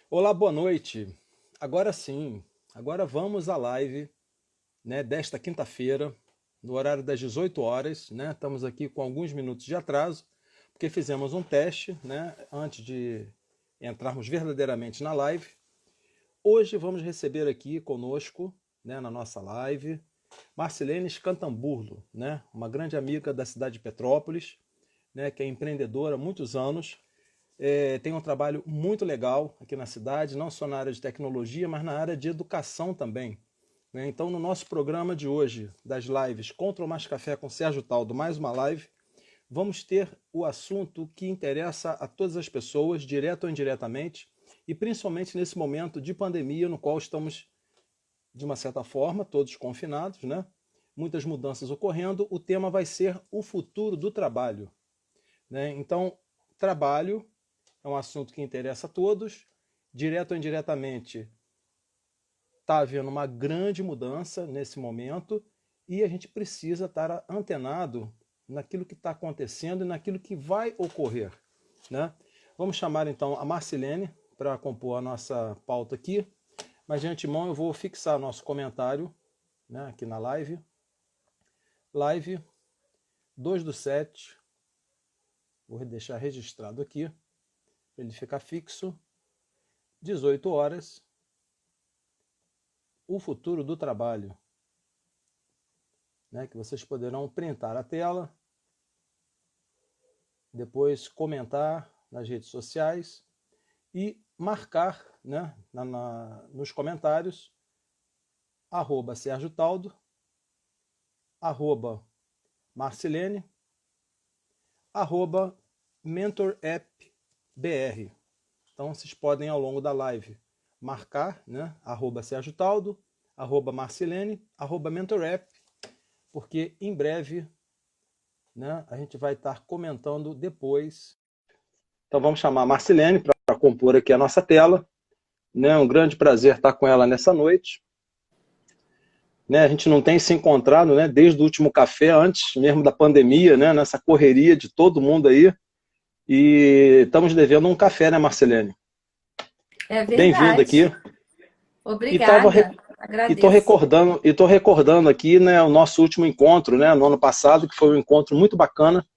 Olá, boa noite. Agora sim, agora vamos à live, né, desta quinta-feira, no horário das 18 horas, né? Estamos aqui com alguns minutos de atraso, porque fizemos um teste, né, antes de entrarmos verdadeiramente na live. Hoje vamos receber aqui conosco, né, na nossa live, Marcilene Scantamburlo, né, uma grande amiga da cidade de Petrópolis, né, que é empreendedora há muitos anos. Tem um trabalho muito legal aqui na cidade, não só na área de tecnologia, mas na área de educação também, né? Então, no nosso programa de hoje, das lives Contra o Mais Café com Sérgio Taldo, mais uma live, vamos ter o assunto que interessa a todas as pessoas, direto ou indiretamente, e principalmente nesse momento de pandemia, no qual estamos, de uma certa forma, todos confinados, né? Muitas mudanças ocorrendo. O tema vai ser o futuro do trabalho, né? Então, trabalho é um assunto que interessa a todos, direto ou indiretamente. Está havendo uma grande mudança nesse momento e a gente precisa estar antenado naquilo que está acontecendo e naquilo que vai ocorrer, né? Vamos chamar então a Marcilene para compor a nossa pauta aqui, mas de antemão eu vou fixar nosso comentário, né, aqui na live. Live 2/7, vou deixar registrado aqui, para ele ficar fixo, 18 horas, o futuro do trabalho, né, que vocês poderão printar a tela, depois comentar nas redes sociais e marcar, né, nos comentários @Sérgio Taldo, @Marcilene, @MentorAppBR. Então vocês podem ao longo da live marcar, né, @Sérgio Taldo, @Marcilene, @MentorApp, porque em breve, né, a gente vai estar comentando depois. Então vamos chamar a Marcilene para compor aqui a nossa tela, né? Um grande prazer estar com ela nessa noite, né? A gente não tem se encontrado, né, desde o último café, antes mesmo da pandemia, né, nessa correria de todo mundo aí, e estamos devendo um café, né, Marcilene? É Bem-vinda aqui. verdade. E tava Obrigada. Agradeço. tô recordando aqui, né, o nosso último encontro, né, no ano passado, que foi um encontro muito bacana,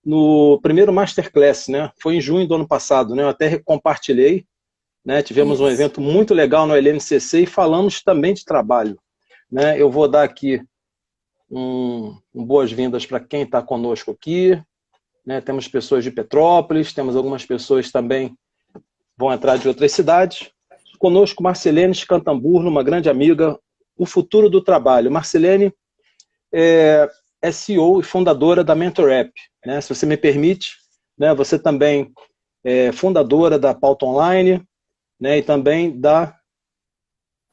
no primeiro Masterclass, né? Foi em junho do ano passado, né? Eu até compartilhei, né? Tivemos um Isso. evento muito legal no LNCC e falamos também de trabalho, né? Eu vou dar aqui boas-vindas para quem está conosco aqui, né? Temos pessoas de Petrópolis, temos algumas pessoas também que vão entrar de outras cidades. Conosco, Marcilene Scantamburlo, uma grande amiga, o futuro do trabalho. Marcilene é CEO e fundadora da MentorApp, né? Se você me permite, né? Você também é fundadora da Pauta Online, né? E também da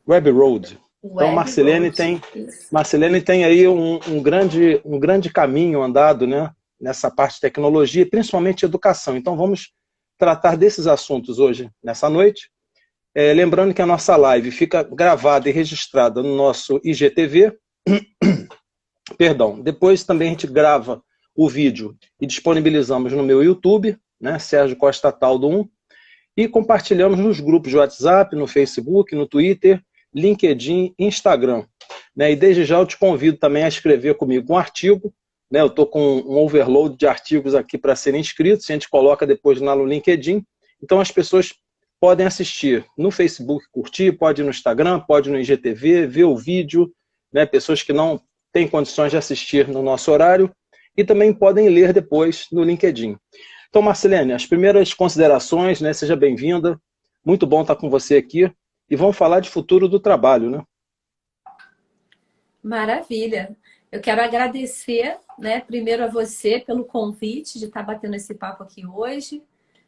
Web Road. Então, Web Road. Isso. Marcilene tem aí um grande caminho andado, né, nessa parte de tecnologia, principalmente educação. Então, vamos tratar desses assuntos hoje, nessa noite. Lembrando que a nossa live fica gravada e registrada no nosso IGTV. Perdão. Depois também a gente grava o vídeo e disponibilizamos no meu YouTube, né, Sérgio Costa Taldo 1, e compartilhamos nos grupos de WhatsApp, no Facebook, no Twitter, LinkedIn, Instagram, né? E desde já eu te convido também a escrever comigo um artigo, né? Eu estou com um overload de artigos aqui para serem escritos, a gente coloca depois lá no LinkedIn, então as pessoas podem assistir no Facebook, curtir, pode ir no Instagram, pode ir no IGTV, ver o vídeo, né? Pessoas que não têm condições de assistir no nosso horário, e também podem ler depois no LinkedIn. Então, Marcilene, as primeiras considerações, né? Seja bem-vinda, muito bom estar com você aqui, e vamos falar de futuro do trabalho, né? Maravilha. Eu quero agradecer, né, primeiro a você pelo convite de estar batendo esse papo aqui hoje.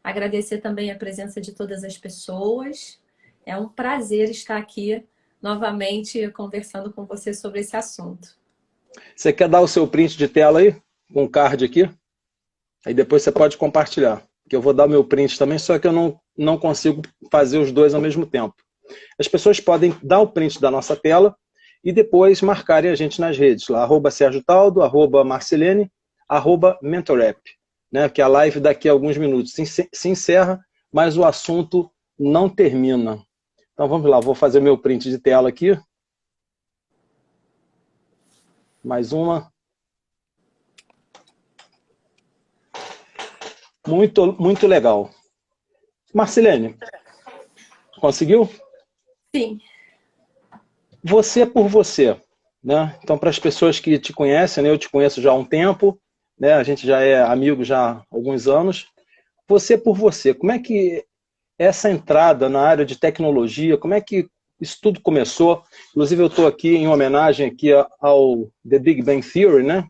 Agradecer também a presença de todas as pessoas. É um prazer estar aqui novamente conversando com você sobre esse assunto. Você quer dar o seu print de tela aí? Com o card aqui? Aí depois você pode compartilhar. Que eu vou dar o meu print também, só que eu não consigo fazer os dois ao mesmo tempo. As pessoas podem dar o print da nossa tela e depois marcarem a gente nas redes, lá, @Sérgio Taldo, @Marcilene, @MentorApp, né? Que a live daqui a alguns minutos se encerra, mas o assunto não termina. Então vamos lá, vou fazer meu print de tela aqui. Mais uma. Muito, muito legal. Marcilene, conseguiu? Sim. Você por você, né? Então, para as pessoas que te conhecem, né? Eu te conheço já há um tempo, né? A gente já é amigo já há alguns anos. Você por você, como é que essa entrada na área de tecnologia, como é que isso tudo começou? Inclusive, eu estou aqui em homenagem aqui ao The Big Bang Theory, né?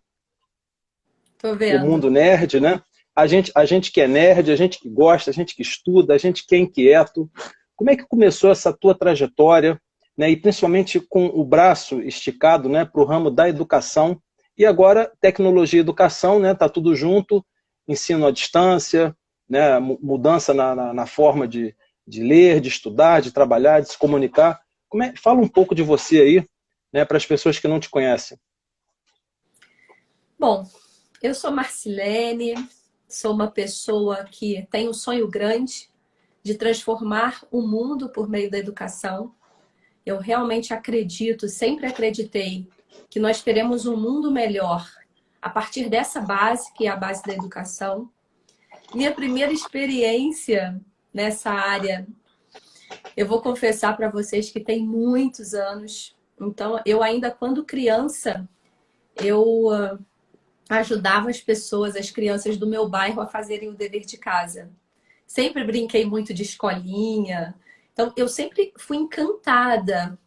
Tô O vendo. mundo nerd, né? A gente que é nerd, a gente que gosta, a gente que estuda, a gente que é inquieto. Como é que começou essa tua trajetória, né? E principalmente com o braço esticado, né, para o ramo da educação. E agora, tecnologia e educação, né? Tá tudo junto, ensino à distância, né? Mudança na forma de ler, de estudar, de trabalhar, de se comunicar. Fala um pouco de você aí, né, para as pessoas que não te conhecem. Bom, eu sou Marcilene, sou uma pessoa que tem um sonho grande de transformar o mundo por meio da educação. Eu realmente acredito, sempre acreditei, que nós teremos um mundo melhor a partir dessa base, que é a base da educação. Minha primeira experiência nessa área, eu vou confessar para vocês que tem muitos anos. Então, eu ainda quando criança, eu ajudava as pessoas, as crianças do meu bairro a fazerem o dever de casa. Sempre brinquei muito de escolinha. Então, eu sempre fui encantada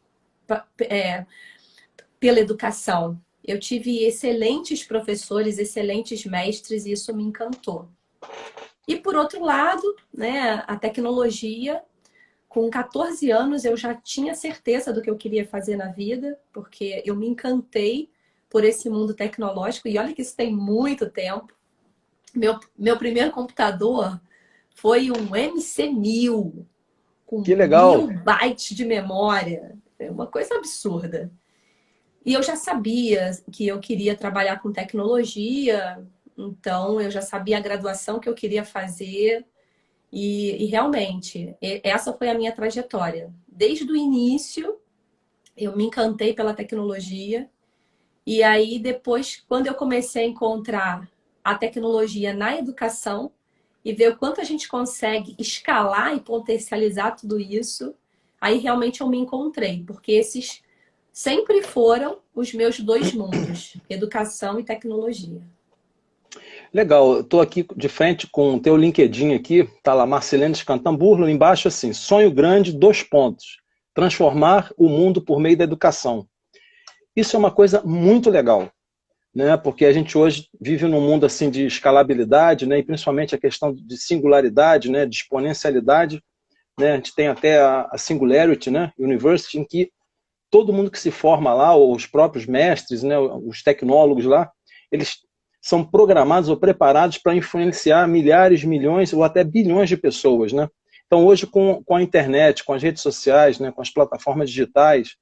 pela educação. Eu tive excelentes professores, excelentes mestres, e isso me encantou. E por outro lado, né, a tecnologia, com 14 anos eu já tinha certeza do que eu queria fazer na vida, porque eu me encantei por esse mundo tecnológico, e olha que isso tem muito tempo. Meu primeiro computador foi um MC-1000, com Que legal! 1000 bytes de memória. É uma coisa absurda. E eu já sabia que eu queria trabalhar com tecnologia, então eu já sabia a graduação que eu queria fazer. E realmente, essa foi a minha trajetória. Desde o início, eu me encantei pela tecnologia. E aí, depois, quando eu comecei a encontrar a tecnologia na educação e ver o quanto a gente consegue escalar e potencializar tudo isso, aí realmente eu me encontrei, porque esses sempre foram os meus dois mundos, educação e tecnologia. Legal, eu tô aqui de frente com o teu LinkedIn aqui, tá lá, Marcelene Scantamburlo, embaixo assim, sonho grande, 2 pontos, transformar o mundo por meio da educação. Isso é uma coisa muito legal, né? Porque a gente hoje vive num mundo assim de escalabilidade, né? E principalmente a questão de singularidade, né? De exponencialidade, né? A gente tem até a Singularity, né? University, em que todo mundo que se forma lá, ou os próprios mestres, né? Os tecnólogos lá, eles são programados ou preparados para influenciar milhares, milhões ou até bilhões de pessoas, né? Então hoje com a internet, com as redes sociais, né? Com as plataformas digitais,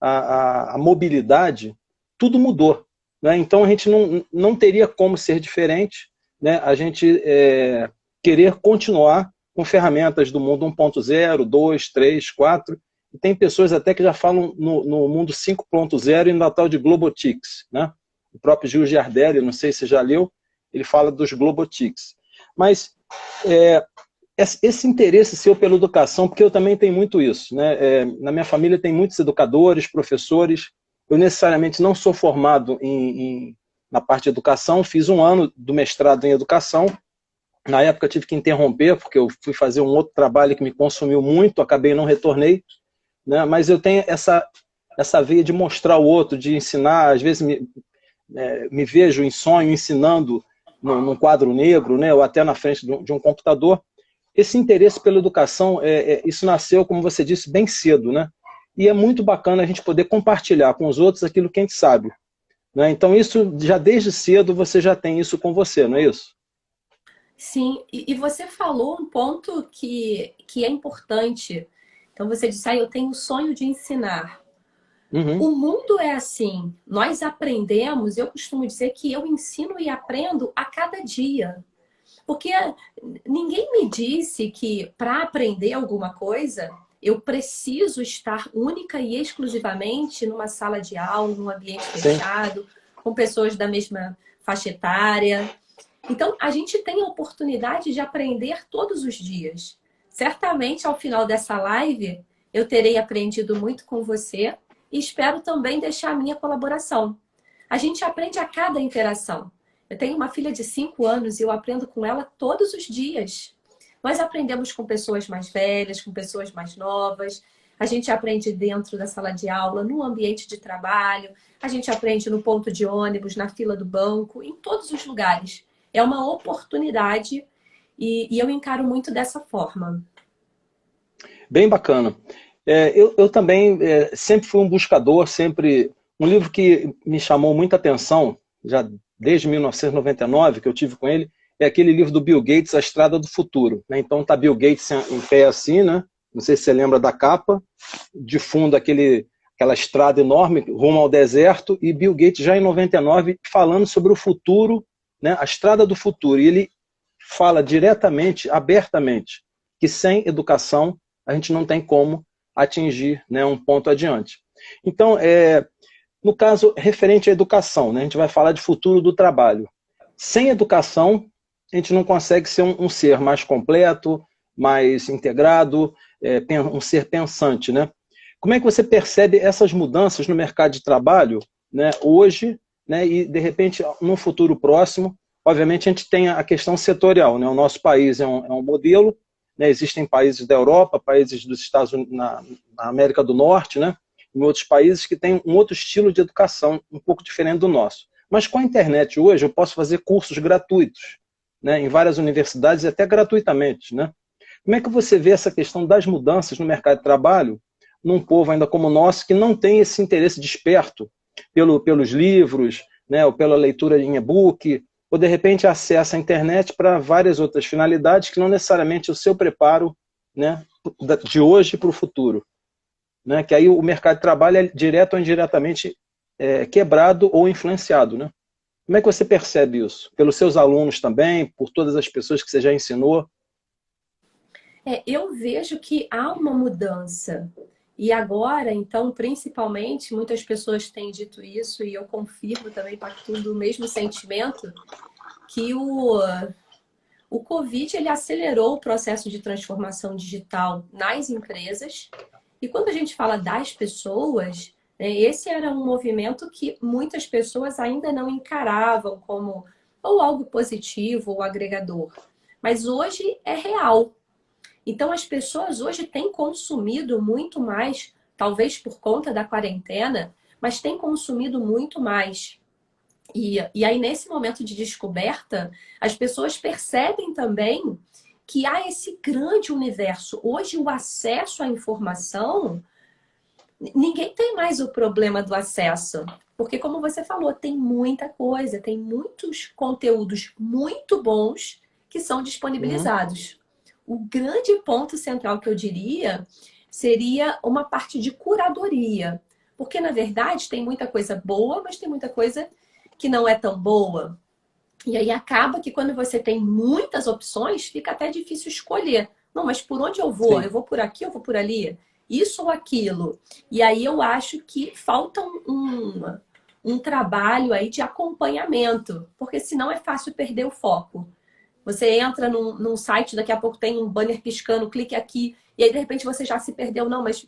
a mobilidade, tudo mudou, né? Então a gente não teria como ser diferente, né? A gente querer continuar com ferramentas do mundo 1.0, 2, 3, 4, e tem pessoas até que já falam no mundo 5.0 e no tal de Globotics, né? O próprio Gil Giardelli, não sei se você já leu, ele fala dos Globotics. Mas esse interesse seu pela educação, porque eu também tenho muito isso, né? Na minha família tem muitos educadores, professores. Eu necessariamente não sou formado na parte de educação, fiz 1 ano do mestrado em educação. Na época eu tive que interromper, porque eu fui fazer um outro trabalho que me consumiu muito, acabei não retornei, né? Mas eu tenho essa veia de mostrar o outro, de ensinar. Às vezes me vejo em sonho ensinando num quadro negro, né? Ou até na frente de um computador. Esse interesse pela educação, isso nasceu, como você disse, bem cedo, né? E é muito bacana a gente poder compartilhar com os outros aquilo que a gente sabe, né? Então isso, já desde cedo, você já tem isso com você, não é isso? Sim, e você falou um ponto que é importante. Então você disse, eu tenho o sonho de ensinar. Uhum. O mundo é assim, nós aprendemos, eu costumo dizer que eu ensino e aprendo a cada dia. Porque ninguém me disse que para aprender alguma coisa, eu preciso estar única e exclusivamente numa sala de aula, num ambiente Sim. fechado, com pessoas da mesma faixa etária. Então, a gente tem a oportunidade de aprender todos os dias. Certamente, ao final dessa live, eu terei aprendido muito com você e espero também deixar a minha colaboração. A gente aprende a cada interação. Eu tenho uma filha de 5 anos e eu aprendo com ela todos os dias. Nós aprendemos com pessoas mais velhas, com pessoas mais novas. A gente aprende dentro da sala de aula, no ambiente de trabalho. A gente aprende no ponto de ônibus, na fila do banco, em todos os lugares. É uma oportunidade e eu encaro muito dessa forma. Bem bacana. Eu também sempre fui um buscador, sempre... Um livro que me chamou muita atenção, já desde 1999, que eu tive com ele, é aquele livro do Bill Gates, A Estrada do Futuro. Né? Então tá Bill Gates em pé assim, né? Não sei se você lembra da capa, de fundo aquela estrada enorme rumo ao deserto, e Bill Gates já em 99 falando sobre o futuro, né? A estrada do futuro. E ele fala diretamente, abertamente, que sem educação a gente não tem como atingir, né, um ponto adiante. Então, no caso referente à educação, né, a gente vai falar de futuro do trabalho. Sem educação, a gente não consegue ser um ser mais completo, mais integrado, um ser pensante, né? Como é que você percebe essas mudanças no mercado de trabalho, né, hoje, né, e de repente, num futuro próximo? Obviamente, a gente tem a questão setorial, né? O nosso país é um modelo, né? Existem países da Europa, países dos Estados Unidos, na América do Norte, né? Em outros países que têm um outro estilo de educação, um pouco diferente do nosso. Mas com a internet hoje, eu posso fazer cursos gratuitos, né? Em várias universidades, e até gratuitamente, né? Como é que você vê essa questão das mudanças no mercado de trabalho num povo ainda como o nosso, que não tem esse interesse desperto pelos livros, né? Ou pela leitura em e-book, ou de repente acessa a internet para várias outras finalidades que não necessariamente o seu preparo, né, de hoje para o futuro. Né, que aí o mercado de trabalho é direto ou indiretamente quebrado ou influenciado. Né? Como é que você percebe isso? Pelos seus alunos também, por todas as pessoas que você já ensinou? Eu vejo que há uma mudança. E agora, então, principalmente, muitas pessoas têm dito isso, e eu confirmo também, partilho do mesmo sentimento, que o Covid ele acelerou o processo de transformação digital nas empresas. E quando a gente fala das pessoas, né, esse era um movimento que muitas pessoas ainda não encaravam como ou algo positivo ou agregador. Mas hoje é real. Então, as pessoas hoje têm consumido muito mais, talvez por conta da quarentena, mas têm consumido muito mais. E aí, nesse momento de descoberta, as pessoas percebem também que há esse grande universo. Hoje, o acesso à informação, ninguém tem mais o problema do acesso. Porque, como você falou, tem muita coisa, tem muitos conteúdos muito bons que são Uhum. disponibilizados. O grande ponto central que eu diria seria uma parte de curadoria. Porque, na verdade, tem muita coisa boa, mas tem muita coisa que não é tão boa. E aí acaba que quando você tem muitas opções, fica até difícil escolher. Não, mas por onde eu vou? Eu Sim. vou por aqui, eu vou por ali? Isso ou aquilo? E aí eu acho que falta um trabalho aí de acompanhamento, porque senão é fácil perder o foco. Você entra num site, daqui a pouco tem um banner piscando, clique aqui, e aí de repente você já se perdeu. Não, mas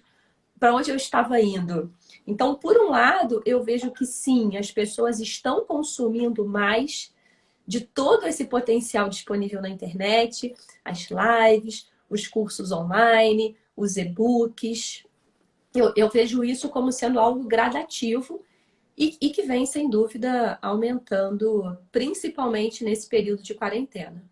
para onde eu estava indo? Então, por um lado, eu vejo que sim, as pessoas estão consumindo mais de todo esse potencial disponível na internet, as lives, os cursos online, os e-books. Eu vejo isso como sendo algo gradativo e que vem, sem dúvida, aumentando, principalmente nesse período de quarentena.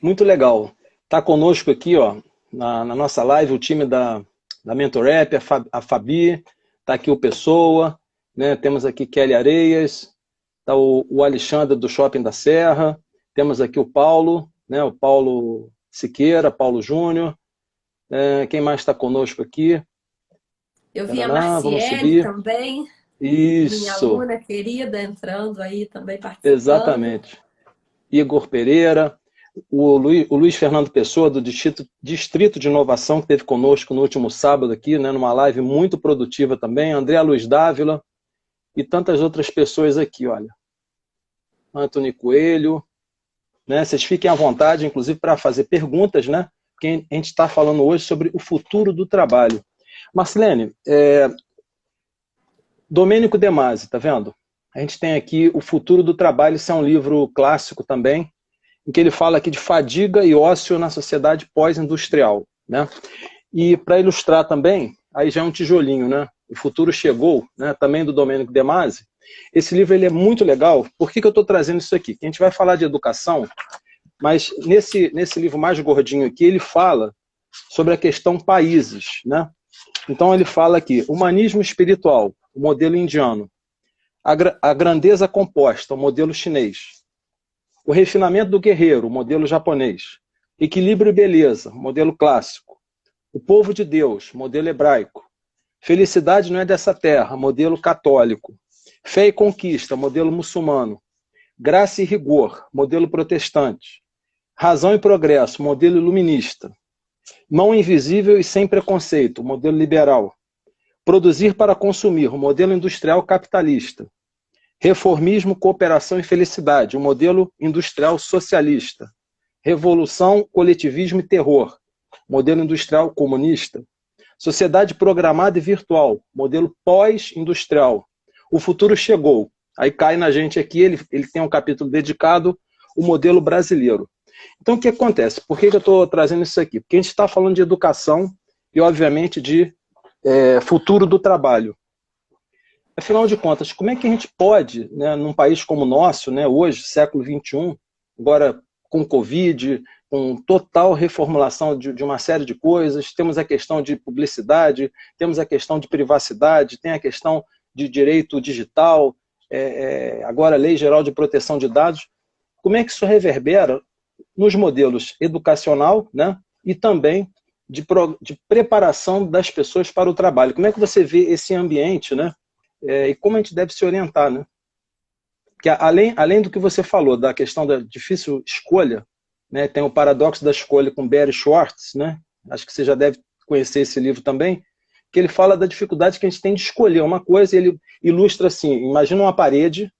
Muito legal. Está conosco aqui, ó, na nossa live, o time da Mentor App, a Fabi, está aqui o Pessoa, né? Temos aqui Kelly Areias, está o Alexandre do Shopping da Serra, temos aqui o Paulo, né? O Paulo Siqueira, Paulo Júnior, quem mais está conosco aqui? Eu vi a Taraná, vamos Marciele subir. também, minha Isso, aluna querida, entrando aí também participando. exatamente. Igor Pereira. o Luiz Fernando Pessoa, do Distrito de Inovação, que esteve conosco no último sábado aqui, né, numa live muito produtiva também, André Luiz Dávila e tantas outras pessoas aqui, olha. Antônio Coelho, né? Vocês fiquem à vontade, inclusive, para fazer perguntas, né? Porque a gente está falando hoje sobre o futuro do trabalho. Marcelene, Domênico De Masi, tá vendo? A gente tem aqui O Futuro do Trabalho, isso é um livro clássico também, em que ele fala aqui de fadiga e ócio na sociedade pós-industrial, né? E para ilustrar também, aí já é um tijolinho, né? O Futuro Chegou, né? Também do Domênico De Masi. Esse livro ele é muito legal. Por que eu estou trazendo isso aqui? A gente vai falar de educação, mas nesse livro mais gordinho aqui, ele fala sobre a questão países, né? Então ele fala aqui, humanismo espiritual, o modelo indiano, a grandeza composta, o modelo chinês, o refinamento do guerreiro, o modelo japonês, equilíbrio e beleza, modelo clássico, o povo de Deus, modelo hebraico, felicidade não é dessa terra, modelo católico, fé e conquista, modelo muçulmano, graça e rigor, modelo protestante, razão e progresso, modelo iluminista, mão invisível e sem preconceito, modelo liberal, produzir para consumir, o modelo industrial capitalista, reformismo, cooperação e felicidade, o modelo industrial socialista, revolução, coletivismo e terror, modelo industrial comunista, sociedade programada e virtual, modelo pós-industrial, o futuro chegou. Aí cai na gente aqui, ele tem um capítulo dedicado ao modelo brasileiro. Então, o que acontece? Por que eu estou trazendo isso aqui? Porque a gente está falando de educação e, obviamente, de futuro do trabalho. Afinal de contas, como é que a gente pode, né, num país como o nosso, né, hoje, século XXI, agora com Covid, com total reformulação de uma série de coisas, temos a questão de publicidade, temos a questão de privacidade, tem a questão de direito digital, agora a Lei Geral de Proteção de Dados, como é que isso reverbera nos modelos educacional, né, e também de preparação das pessoas para o trabalho? Como é que você vê esse ambiente, né, e como a gente deve se orientar, né? Porque além do que você falou, da questão da difícil escolha, né, tem o paradoxo da escolha com Barry Schwartz, né, acho que você já deve conhecer esse livro também, que ele fala da dificuldade que a gente tem de escolher uma coisa, e ele ilustra assim, imagina uma parede,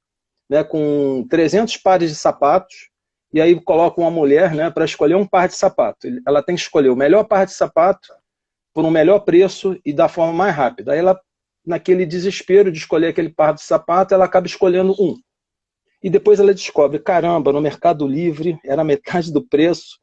né, com 300 pares de sapatos, e aí coloca uma mulher, né, para escolher um par de sapato. Ela tem que escolher o melhor par de sapato por um melhor preço e da forma mais rápida. Aí ela, naquele desespero de escolher aquele par de sapato, ela acaba escolhendo um. E depois ela descobre, caramba, no Mercado Livre era metade do preço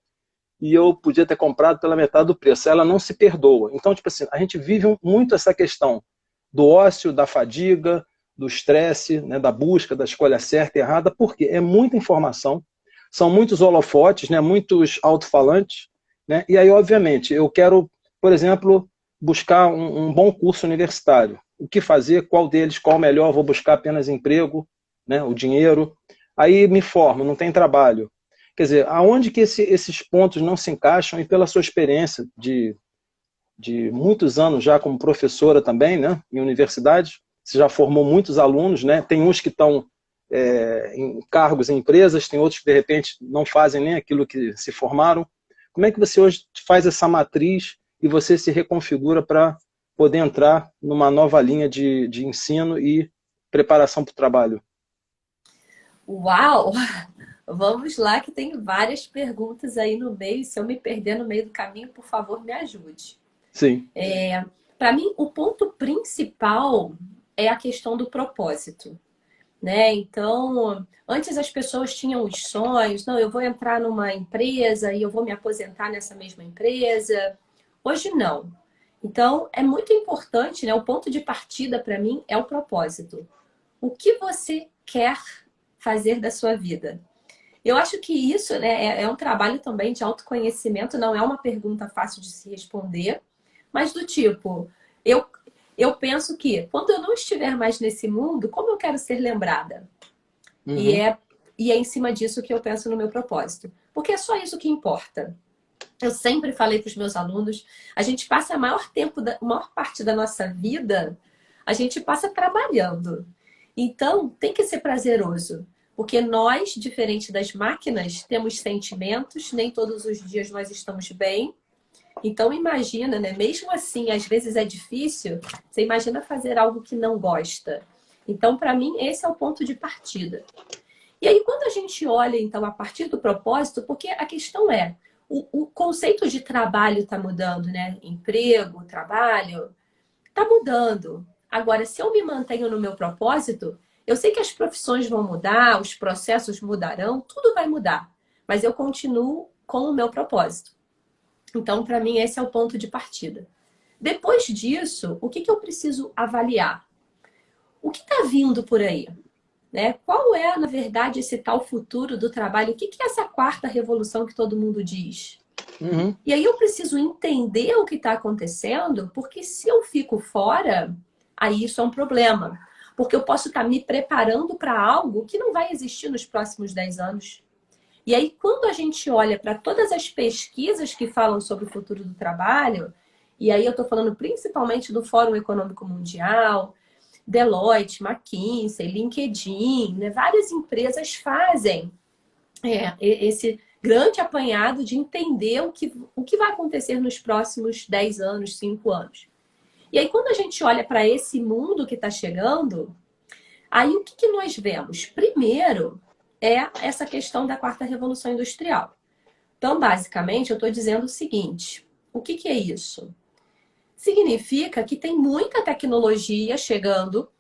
e eu podia ter comprado pela metade do preço. Ela não se perdoa. Então, tipo assim, a gente vive muito essa questão do ócio, da fadiga, do estresse, né, da busca, da escolha certa e errada, porque é muita informação, são muitos holofotes, né, muitos alto-falantes, né, e aí, obviamente, eu quero, por exemplo, buscar um bom curso universitário. O que fazer, qual deles, qual o melhor, vou buscar apenas emprego, né, o dinheiro, aí me formo, não tem trabalho. Quer dizer, aonde que esses pontos não se encaixam, e pela sua experiência de muitos anos já como professora também, né, em universidade, você já formou muitos alunos, né, tem uns que estão em cargos em empresas, tem outros que de repente não fazem nem aquilo que se formaram. Como é que você hoje faz essa matriz e você se reconfigura para poder entrar numa nova linha de ensino e preparação para o trabalho? Uau! Vamos lá, que tem várias perguntas aí no meio. Se eu me perder no meio do caminho, por favor, me ajude. Sim. Para mim, o ponto principal é a questão do propósito, né? Então, antes as pessoas tinham os sonhos, não, eu vou entrar numa empresa e eu vou me aposentar nessa mesma empresa. Hoje não. Então, é muito importante, né? O ponto de partida para mim é o propósito. O que você quer fazer da sua vida? Eu acho que isso, né, é um trabalho também de autoconhecimento, não é uma pergunta fácil de se responder, mas do tipo, eu penso que quando eu não estiver mais nesse mundo, como eu quero ser lembrada? Uhum. E é em cima disso que eu penso no meu propósito. Porque é só isso que importa. Eu sempre falei para os meus alunos, a gente passa a maior parte da nossa vida, a gente passa trabalhando. Então, tem que ser prazeroso. Porque nós, diferente das máquinas, temos sentimentos, nem todos os dias nós estamos bem. Então imagina, né? Mesmo assim, às vezes é difícil, você imagina fazer algo que não gosta. Então, para mim, esse é o ponto de partida. E aí, quando a gente olha, então, a partir do propósito, porque a questão é, o conceito de trabalho está mudando, né? Emprego, trabalho, está mudando. Agora, se eu me mantenho no meu propósito, eu sei que as profissões vão mudar, os processos mudarão, tudo vai mudar. Mas eu continuo com o meu propósito. Então, para mim, esse é o ponto de partida. Depois disso, o que eu preciso avaliar? O que está vindo por aí? Né? Qual é, na verdade, esse tal futuro do trabalho? O que é essa quarta revolução que todo mundo diz? Uhum. E aí eu preciso entender o que está acontecendo, porque se eu fico fora, aí isso é um problema. Porque eu posso estar me preparando para algo que não vai existir nos próximos 10 anos. E aí, quando a gente olha para todas as pesquisas que falam sobre o futuro do trabalho, e aí eu estou falando principalmente do Fórum Econômico Mundial, Deloitte, McKinsey, LinkedIn, né? Várias empresas fazem esse grande apanhado de entender o que vai acontecer nos próximos 10 anos, 5 anos. E aí, quando a gente olha para esse mundo que está chegando, aí o que nós vemos? Primeiro, é essa questão da quarta revolução industrial. Então, basicamente, eu estou dizendo o seguinte: o que é isso? Significa que tem muita tecnologia chegando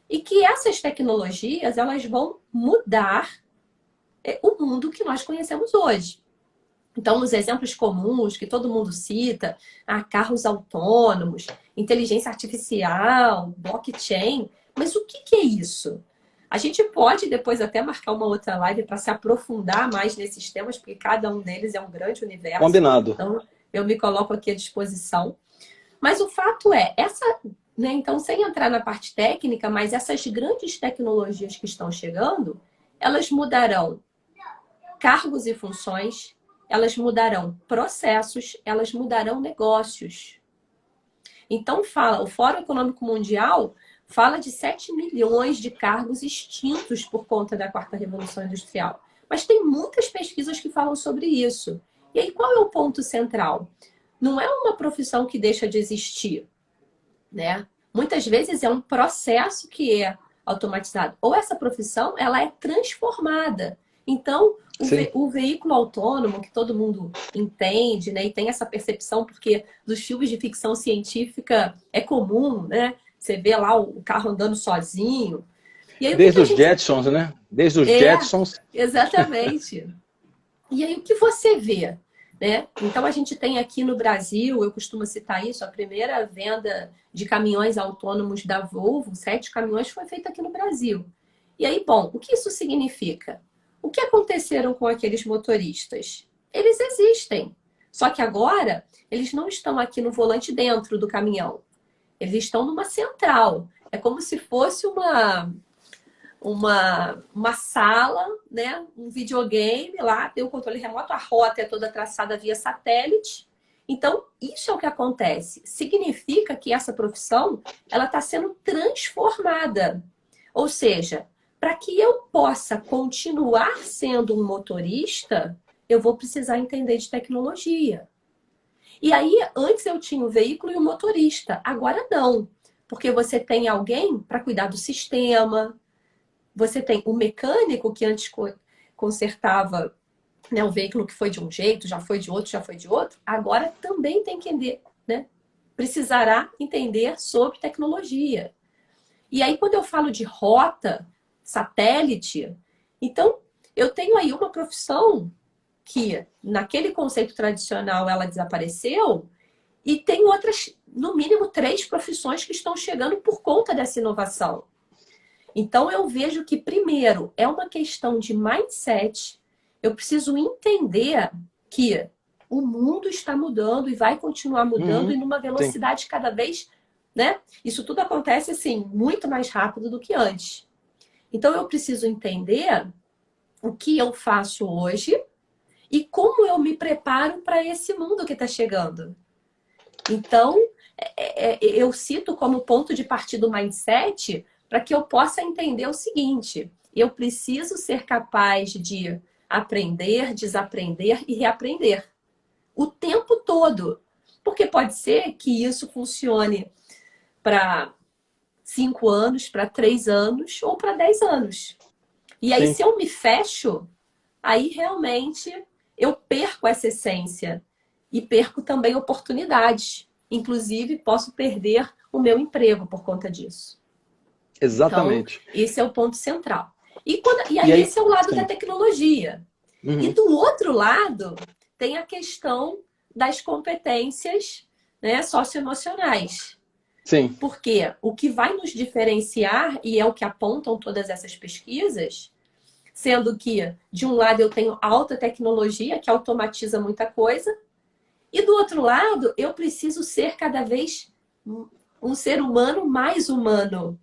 e que essas tecnologias elas vão mudar o mundo que nós conhecemos hoje. Então, nos exemplos comuns que todo mundo cita, carros autônomos, inteligência artificial, blockchain, mas o que é isso? A gente pode depois até marcar uma outra live para se aprofundar mais nesses temas, porque cada um deles é um grande universo. Combinado. Então, eu me coloco aqui à disposição. Mas o fato é, né, então, sem entrar na parte técnica, mas essas grandes tecnologias que estão chegando, elas mudarão cargos e funções, elas mudarão processos, elas mudarão negócios. Então, o Fórum Econômico Mundial fala de 7 milhões de cargos extintos por conta da quarta revolução industrial. Mas tem muitas pesquisas que falam sobre isso. E aí, qual é o ponto central? Não é uma profissão que deixa de existir, né? Muitas vezes é um processo que é automatizado. Ou essa profissão, ela é transformada. Então, o veículo autônomo, que todo mundo entende, né? E tem essa percepção, porque dos filmes de ficção científica é comum, né? Você vê lá o carro andando sozinho. E aí, Desde os Jetsons, né? Desde os Jetsons. Exatamente. E aí, o que você vê? Né? Então, a gente tem aqui no Brasil, eu costumo citar isso, a primeira venda de caminhões autônomos da Volvo, 7 caminhões, foi feita aqui no Brasil. E aí, bom, o que isso significa? O que aconteceram com aqueles motoristas? Eles existem, só que agora eles não estão aqui no volante dentro do caminhão. Eles estão numa central. É como se fosse uma sala, né? Um videogame lá, tem o controle remoto, a rota é toda traçada via satélite. Então, isso é o que acontece. Significa que essa profissão ela está sendo transformada. Ou seja, para que eu possa continuar sendo um motorista, eu vou precisar entender de tecnologia. E aí, antes eu tinha o veículo e o motorista, agora não. Porque você tem alguém para cuidar do sistema, você tem o mecânico que antes consertava, né, o veículo que foi de um jeito, já foi de outro, já foi de outro, agora também tem que entender, né? Precisará entender sobre tecnologia. E aí, quando eu falo de rota, satélite, então eu tenho aí uma profissão que, naquele conceito tradicional, ela desapareceu, e tem outras, no mínimo, 3 profissões que estão chegando por conta dessa inovação. Então, eu vejo que, primeiro, é uma questão de mindset. Eu preciso entender que o mundo está mudando e vai continuar mudando e numa velocidade cada vez, né? Isso tudo acontece, assim, muito mais rápido do que antes. Então, eu preciso entender o que eu faço hoje e como eu me preparo para esse mundo que está chegando. Então, eu cito como ponto de partida o mindset para que eu possa entender o seguinte: eu preciso ser capaz de aprender, desaprender e reaprender o tempo todo. Porque pode ser que isso funcione para 5 anos, para 3 anos ou para 10 anos. E aí, Sim, se eu me fecho, aí realmente eu perco essa essência e perco também oportunidades. Inclusive, posso perder o meu emprego por conta disso. Então, exatamente. esse é o ponto central. E E aí, aí, esse é o lado da sim. tecnologia. E Uhum. do outro lado, tem a questão das competências, né, socioemocionais. Sim. Porque o que vai nos diferenciar, e é o que apontam todas essas pesquisas, sendo que, de um lado, eu tenho alta tecnologia, que automatiza muita coisa, e do outro lado, eu preciso ser cada vez um ser humano mais humano.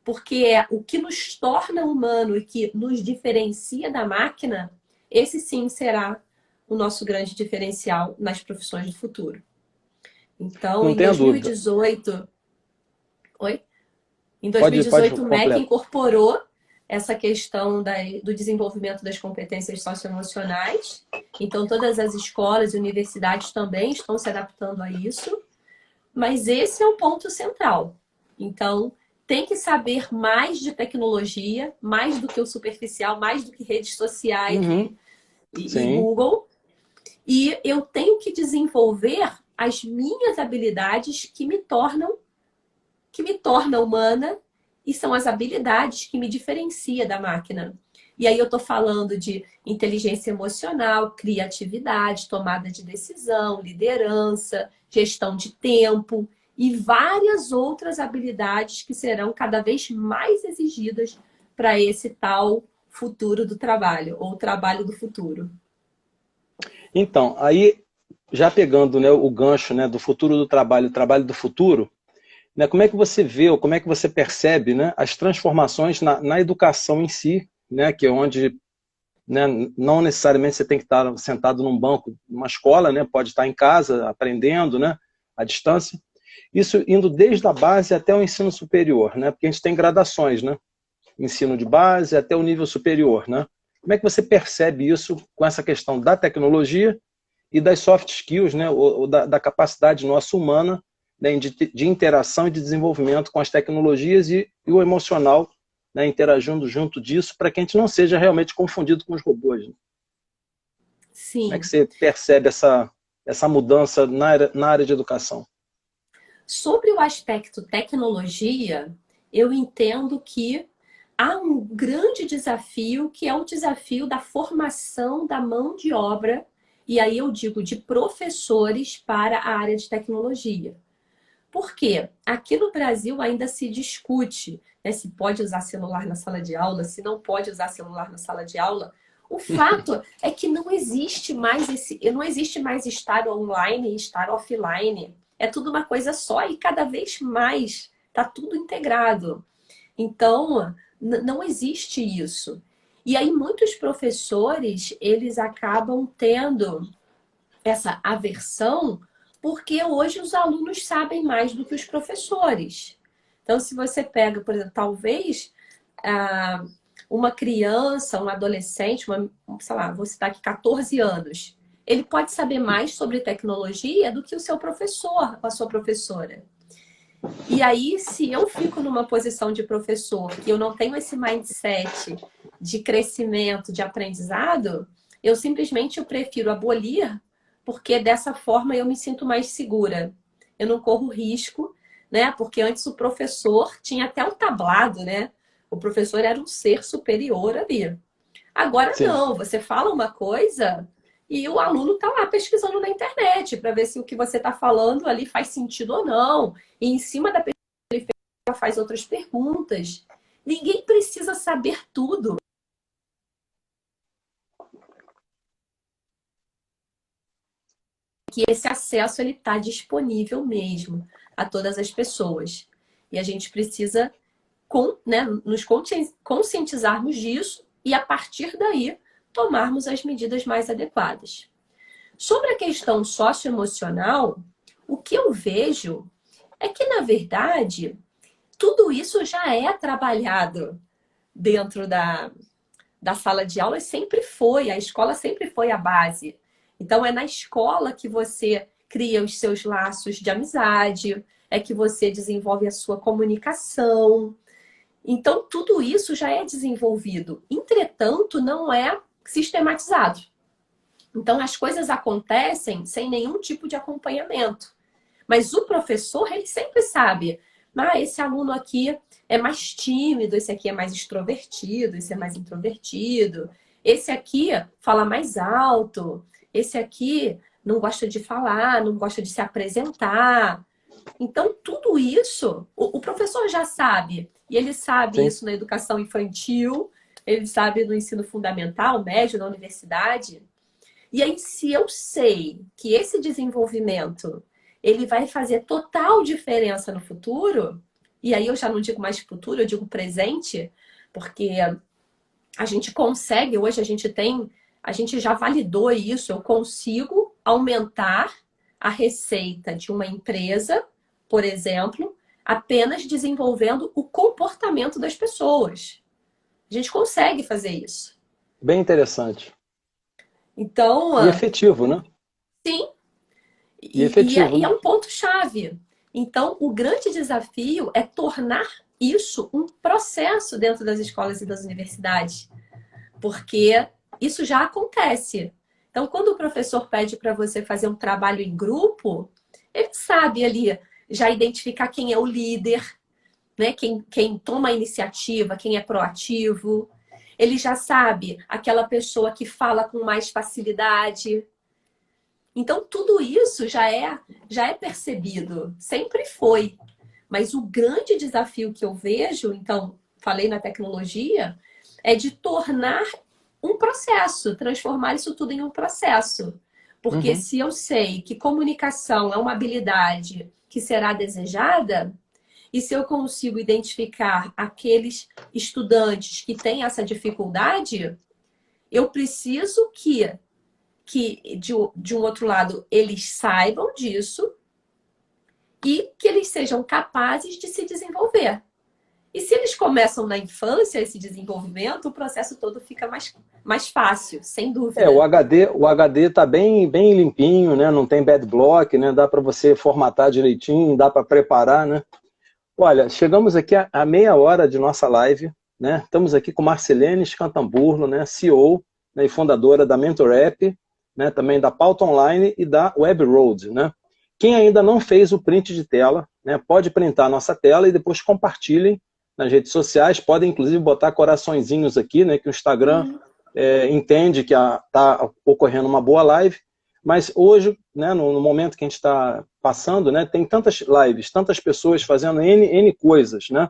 Porque é o que nos torna humano e que nos diferencia da máquina, esse sim será o nosso grande diferencial nas profissões do futuro. Então, Não em tenha dúvida. 2018, oi? Em Pode 2018, o MEC completo. incorporou essa questão do desenvolvimento das competências socioemocionais. Então, todas as escolas e universidades também estão se adaptando a isso. Mas esse é o ponto central. Então, tem que saber mais de tecnologia, mais do que o superficial, mais do que redes sociais Uhum. e Sim. Google. E eu tenho que desenvolver as minhas habilidades que me tornam humana e são as habilidades que me diferencia da máquina. E aí eu estou falando de inteligência emocional, criatividade, tomada de decisão, liderança, gestão de tempo e várias outras habilidades que serão cada vez mais exigidas para esse tal futuro do trabalho, ou trabalho do futuro. Então, aí, já pegando, né, o gancho, né, do futuro do trabalho, o trabalho do futuro, né, como é que você vê, ou como é que você percebe, né, as transformações na educação em si, né, que é onde, né, não necessariamente você tem que estar sentado num banco, numa escola, né, pode estar em casa aprendendo, né, à distância. Isso indo desde a base até o ensino superior, né, porque a gente tem gradações, né, ensino de base até o nível superior, né. Como é que você percebe isso com essa questão da tecnologia e das soft skills, né, ou da capacidade nossa humana, né, de interação e de desenvolvimento com as tecnologias e o emocional, né, interagindo junto disso, para que a gente não seja realmente confundido com os robôs. Né? Como é que Sim. você percebe essa mudança na área de educação? Sobre o aspecto tecnologia, eu entendo que há um grande desafio, que é o desafio da formação da mão de obra, e aí eu digo de professores para a área de tecnologia. Por quê? Aqui no Brasil ainda se discute, né, se pode usar celular na sala de aula, se não pode usar celular na sala de aula. O fato é que não existe mais estar online e estar offline. É tudo uma coisa só e cada vez mais está tudo integrado. Então, não existe isso. E aí muitos professores, eles acabam tendo essa aversão porque hoje os alunos sabem mais do que os professores. Então, se você pega, por exemplo, talvez ah, uma criança, um adolescente, sei lá, vou citar aqui 14 anos, ele pode saber mais sobre tecnologia do que o seu professor, a sua professora. E aí, se eu fico numa posição de professor, que eu não tenho esse mindset de crescimento, de aprendizado, eu prefiro abolir, porque dessa forma eu me sinto mais segura. Eu não corro risco, né? Porque antes o professor tinha até um tablado, né? O professor era um ser superior ali. Agora Sim. não, você fala uma coisa e o aluno está lá pesquisando na internet para ver se o que você está falando ali faz sentido ou não. E em cima da pesquisa ele faz outras perguntas. Ninguém precisa saber tudo. Que esse acesso ele está disponível mesmo a todas as pessoas. E a gente precisa nos conscientizarmos disso e, a partir daí, tomarmos as medidas mais adequadas. Sobre a questão socioemocional, o que eu vejo é que, na verdade, tudo isso já é trabalhado. dentro da sala de aula sempre foi, a escola sempre foi a base. Então, é na escola que você cria os seus laços de amizade, é que você desenvolve a sua comunicação. Então, tudo isso já é desenvolvido. Entretanto, não é sistematizado. Então, as coisas acontecem sem nenhum tipo de acompanhamento. Mas o professor, ele sempre sabe, esse aluno aqui é mais tímido, esse aqui é mais extrovertido, esse é mais introvertido, esse aqui fala mais alto, esse aqui não gosta de falar, não gosta de se apresentar. Então, tudo isso, o professor já sabe. E ele sabe Sim. isso na educação infantil, ele sabe no ensino fundamental, médio, na universidade. E aí, se eu sei que esse desenvolvimento ele vai fazer total diferença no futuro, e aí eu já não digo mais futuro, eu digo presente, porque a gente consegue, hoje a gente já validou isso, eu consigo aumentar a receita de uma empresa, por exemplo, apenas desenvolvendo o comportamento das pessoas. A gente consegue fazer isso. Bem interessante. Então, E efetivo, né? sim, E efetivo, e é né? um ponto-chave. Então, o grande desafio é tornar isso um processo dentro das escolas e das universidades, porque isso já acontece. Então, quando o professor pede para você fazer um trabalho em grupo, ele sabe ali já identificar quem é o líder, né? Quem toma a iniciativa, quem é proativo. Ele já sabe aquela pessoa que fala com mais facilidade. Então, tudo isso já é percebido, sempre foi. Mas o grande desafio que eu vejo, então, falei na tecnologia, é de tornar um processo, transformar isso tudo em um processo. Porque Uhum. se eu sei que comunicação é uma habilidade que será desejada, e se eu consigo identificar aqueles estudantes que têm essa dificuldade, eu preciso que de um outro lado, eles saibam disso e que eles sejam capazes de se desenvolver. E se eles começam na infância esse desenvolvimento, o processo todo fica mais fácil, sem O dúvida. HD tá bem limpinho, né? Não tem bad block, né? Dá para você formatar direitinho, dá para preparar, né? Olha, chegamos aqui a meia hora de nossa live, né? Estamos aqui com Marcilene Scantamburlo, né? CEO, né? E fundadora da Mentor App, né? Também da Pauta Online e da Web Road, né? Quem ainda não fez o print de tela, né? Pode printar a nossa tela e depois compartilhem nas redes sociais. Podem inclusive botar coraçõezinhos aqui, né? Que o Instagram entende que está ocorrendo uma boa live. Mas hoje, né, no momento que a gente está passando, né, tem tantas lives, tantas pessoas fazendo N coisas, né,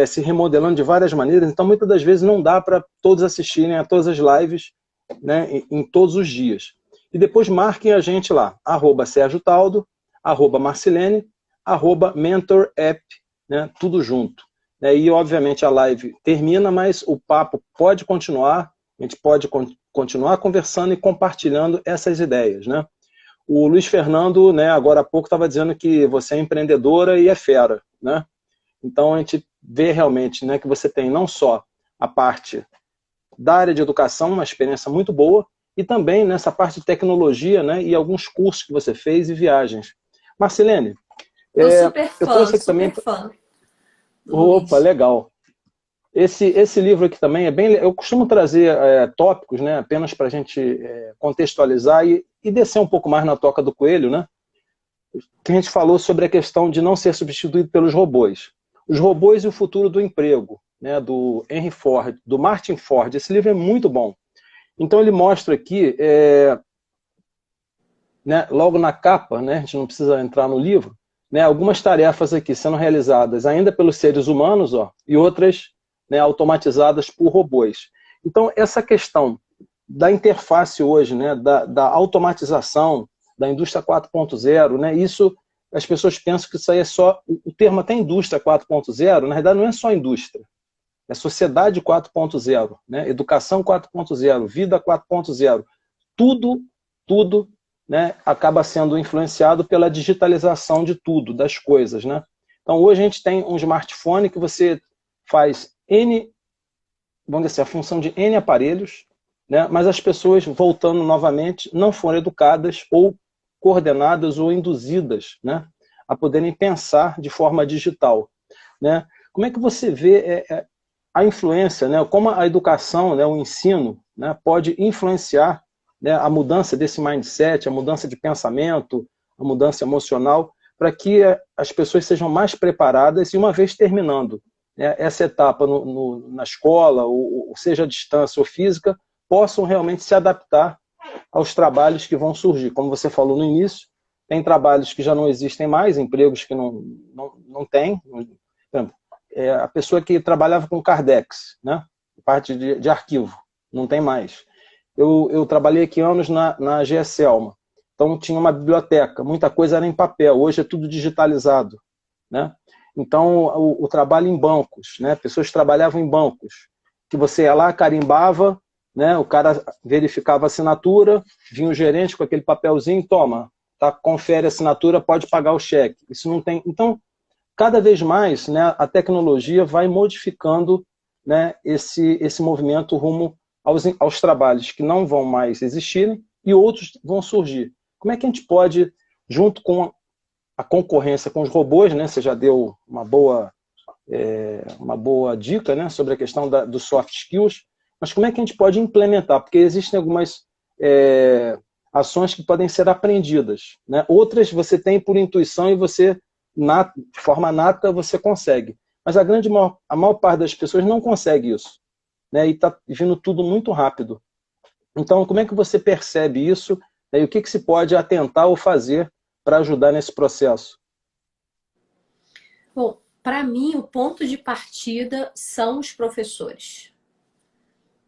se remodelando de várias maneiras, então muitas das vezes não dá para todos assistirem a todas as lives, né, em todos os dias. E depois marquem a gente lá, @SérgioTaldo, @Marcilene, @MentorApp, né, tudo junto. E obviamente a live termina, mas o papo pode continuar, a gente pode continuar conversando e compartilhando essas ideias, né? O Luiz Fernando, né, agora há pouco estava dizendo que você é empreendedora e é fera, né? Então a gente vê realmente, né, que você tem não só a parte da área de educação, uma experiência muito boa, e também nessa parte de tecnologia, né, e alguns cursos que você fez e viagens. Marcilene, Sou eu trouxe aqui também... super fã do Opa, Luiz. legal. Esse livro aqui também é bem... Eu costumo trazer tópicos, né, apenas para a gente contextualizar e descer um pouco mais na toca do coelho, né? Que a gente falou sobre a questão de não ser substituído pelos robôs. Os robôs e o futuro do emprego, né, do Henry Ford, do Martin Ford. Esse livro é muito bom. Então ele mostra aqui, né, logo na capa, né, a gente não precisa entrar no livro, né, algumas tarefas aqui sendo realizadas ainda pelos seres humanos, ó, e outras, né, automatizadas por robôs. Então, essa questão da interface hoje, né, da automatização, da indústria 4.0, né, isso, as pessoas pensam que isso aí é só, o termo até indústria 4.0, na verdade não é só indústria, é sociedade 4.0, né, educação 4.0, vida 4.0, tudo, né, acaba sendo influenciado pela digitalização de tudo, das coisas, né? Então hoje a gente tem um smartphone que você faz N vamos dizer assim, a função de N aparelhos, né? Mas as pessoas, voltando novamente, não foram educadas ou coordenadas ou induzidas, né, a poderem pensar de forma digital, né? Como é que você vê a influência, né, como a educação, né, o ensino, né, pode influenciar, né, a mudança desse mindset, a mudança de pensamento, a mudança emocional, para que as pessoas sejam mais preparadas e, uma vez terminando, né, essa etapa na escola, ou seja à distância ou física, possam realmente se adaptar aos trabalhos que vão surgir. Como você falou no início, tem trabalhos que já não existem mais, empregos que não tem. Por exemplo, a pessoa que trabalhava com Cardex, né, parte de arquivo, não tem mais. Eu trabalhei aqui anos na GSelma, então tinha uma biblioteca, muita coisa era em papel, hoje é tudo digitalizado, né? Então, o trabalho em bancos, né? Pessoas trabalhavam em bancos, que você ia lá, carimbava, né? O cara verificava a assinatura, vinha o gerente com aquele papelzinho, toma, tá, confere a assinatura, pode pagar o cheque. Isso não tem. Então, cada vez mais, né, a tecnologia vai modificando, né, esse movimento rumo aos trabalhos que não vão mais existirem e outros vão surgir. Como é que a gente pode, junto com a concorrência com os robôs, né, você já deu uma boa dica, né, sobre a questão dos soft skills, mas como é que a gente pode implementar? Porque existem algumas ações que podem ser aprendidas, né? Outras você tem por intuição e você, de forma nata, você consegue. Mas a maior parte das pessoas não consegue isso, né? E está vindo tudo muito rápido. Então, como é que você percebe isso, né? E o que se pode atentar ou fazer para ajudar nesse processo? Bom, para mim, o ponto de partida são os professores.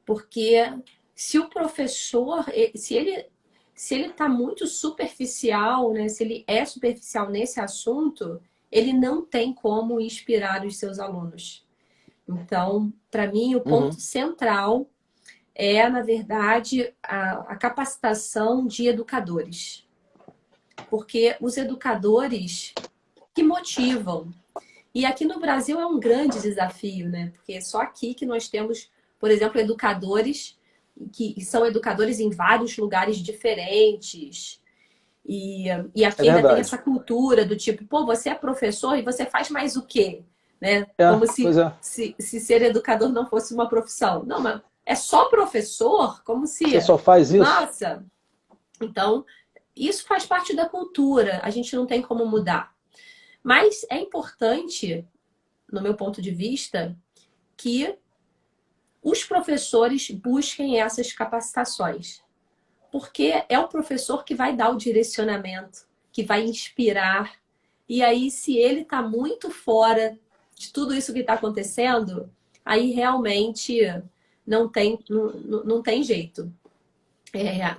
Porque se o professor, se ele está muito superficial, né, se ele é superficial nesse assunto, ele não tem como inspirar os seus alunos. Então, para mim, o ponto Uhum. central é, na verdade, a capacitação de educadores. Porque os educadores que motivam. E aqui no Brasil é um grande desafio, né? Porque é só aqui que nós temos, por exemplo, educadores que são educadores em vários lugares diferentes. E É aqui ainda tem essa verdade. cultura do tipo, pô, você é professor e você faz mais o quê? Né? Como Pois é. se ser educador não fosse uma profissão. Não, mas é só professor? Como se, Você só faz isso? nossa. Então, isso faz parte da cultura, a gente não tem como mudar. Mas é importante, no meu ponto de vista, que os professores busquem essas capacitações. Porque é o professor que vai dar o direcionamento, que vai inspirar. E aí, se ele está muito fora de tudo isso que está acontecendo, aí realmente não tem jeito.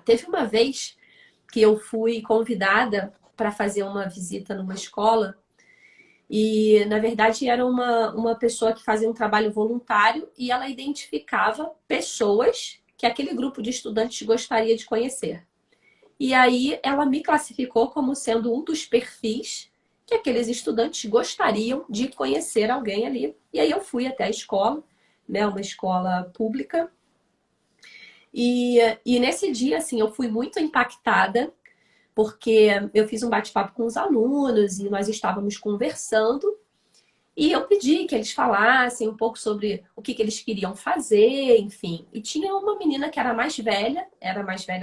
Teve uma vez que eu fui convidada para fazer uma visita numa escola e, na verdade, era uma pessoa que fazia um trabalho voluntário e ela identificava pessoas que aquele grupo de estudantes gostaria de conhecer. E aí ela me classificou como sendo um dos perfis que aqueles estudantes gostariam de conhecer alguém ali. E aí eu fui até a escola, né, uma escola pública. E nesse dia, assim, eu fui muito impactada, porque eu fiz um bate-papo com os alunos e nós estávamos conversando. E eu pedi que eles falassem um pouco sobre o que eles queriam fazer, enfim. E tinha uma menina que era a mais velha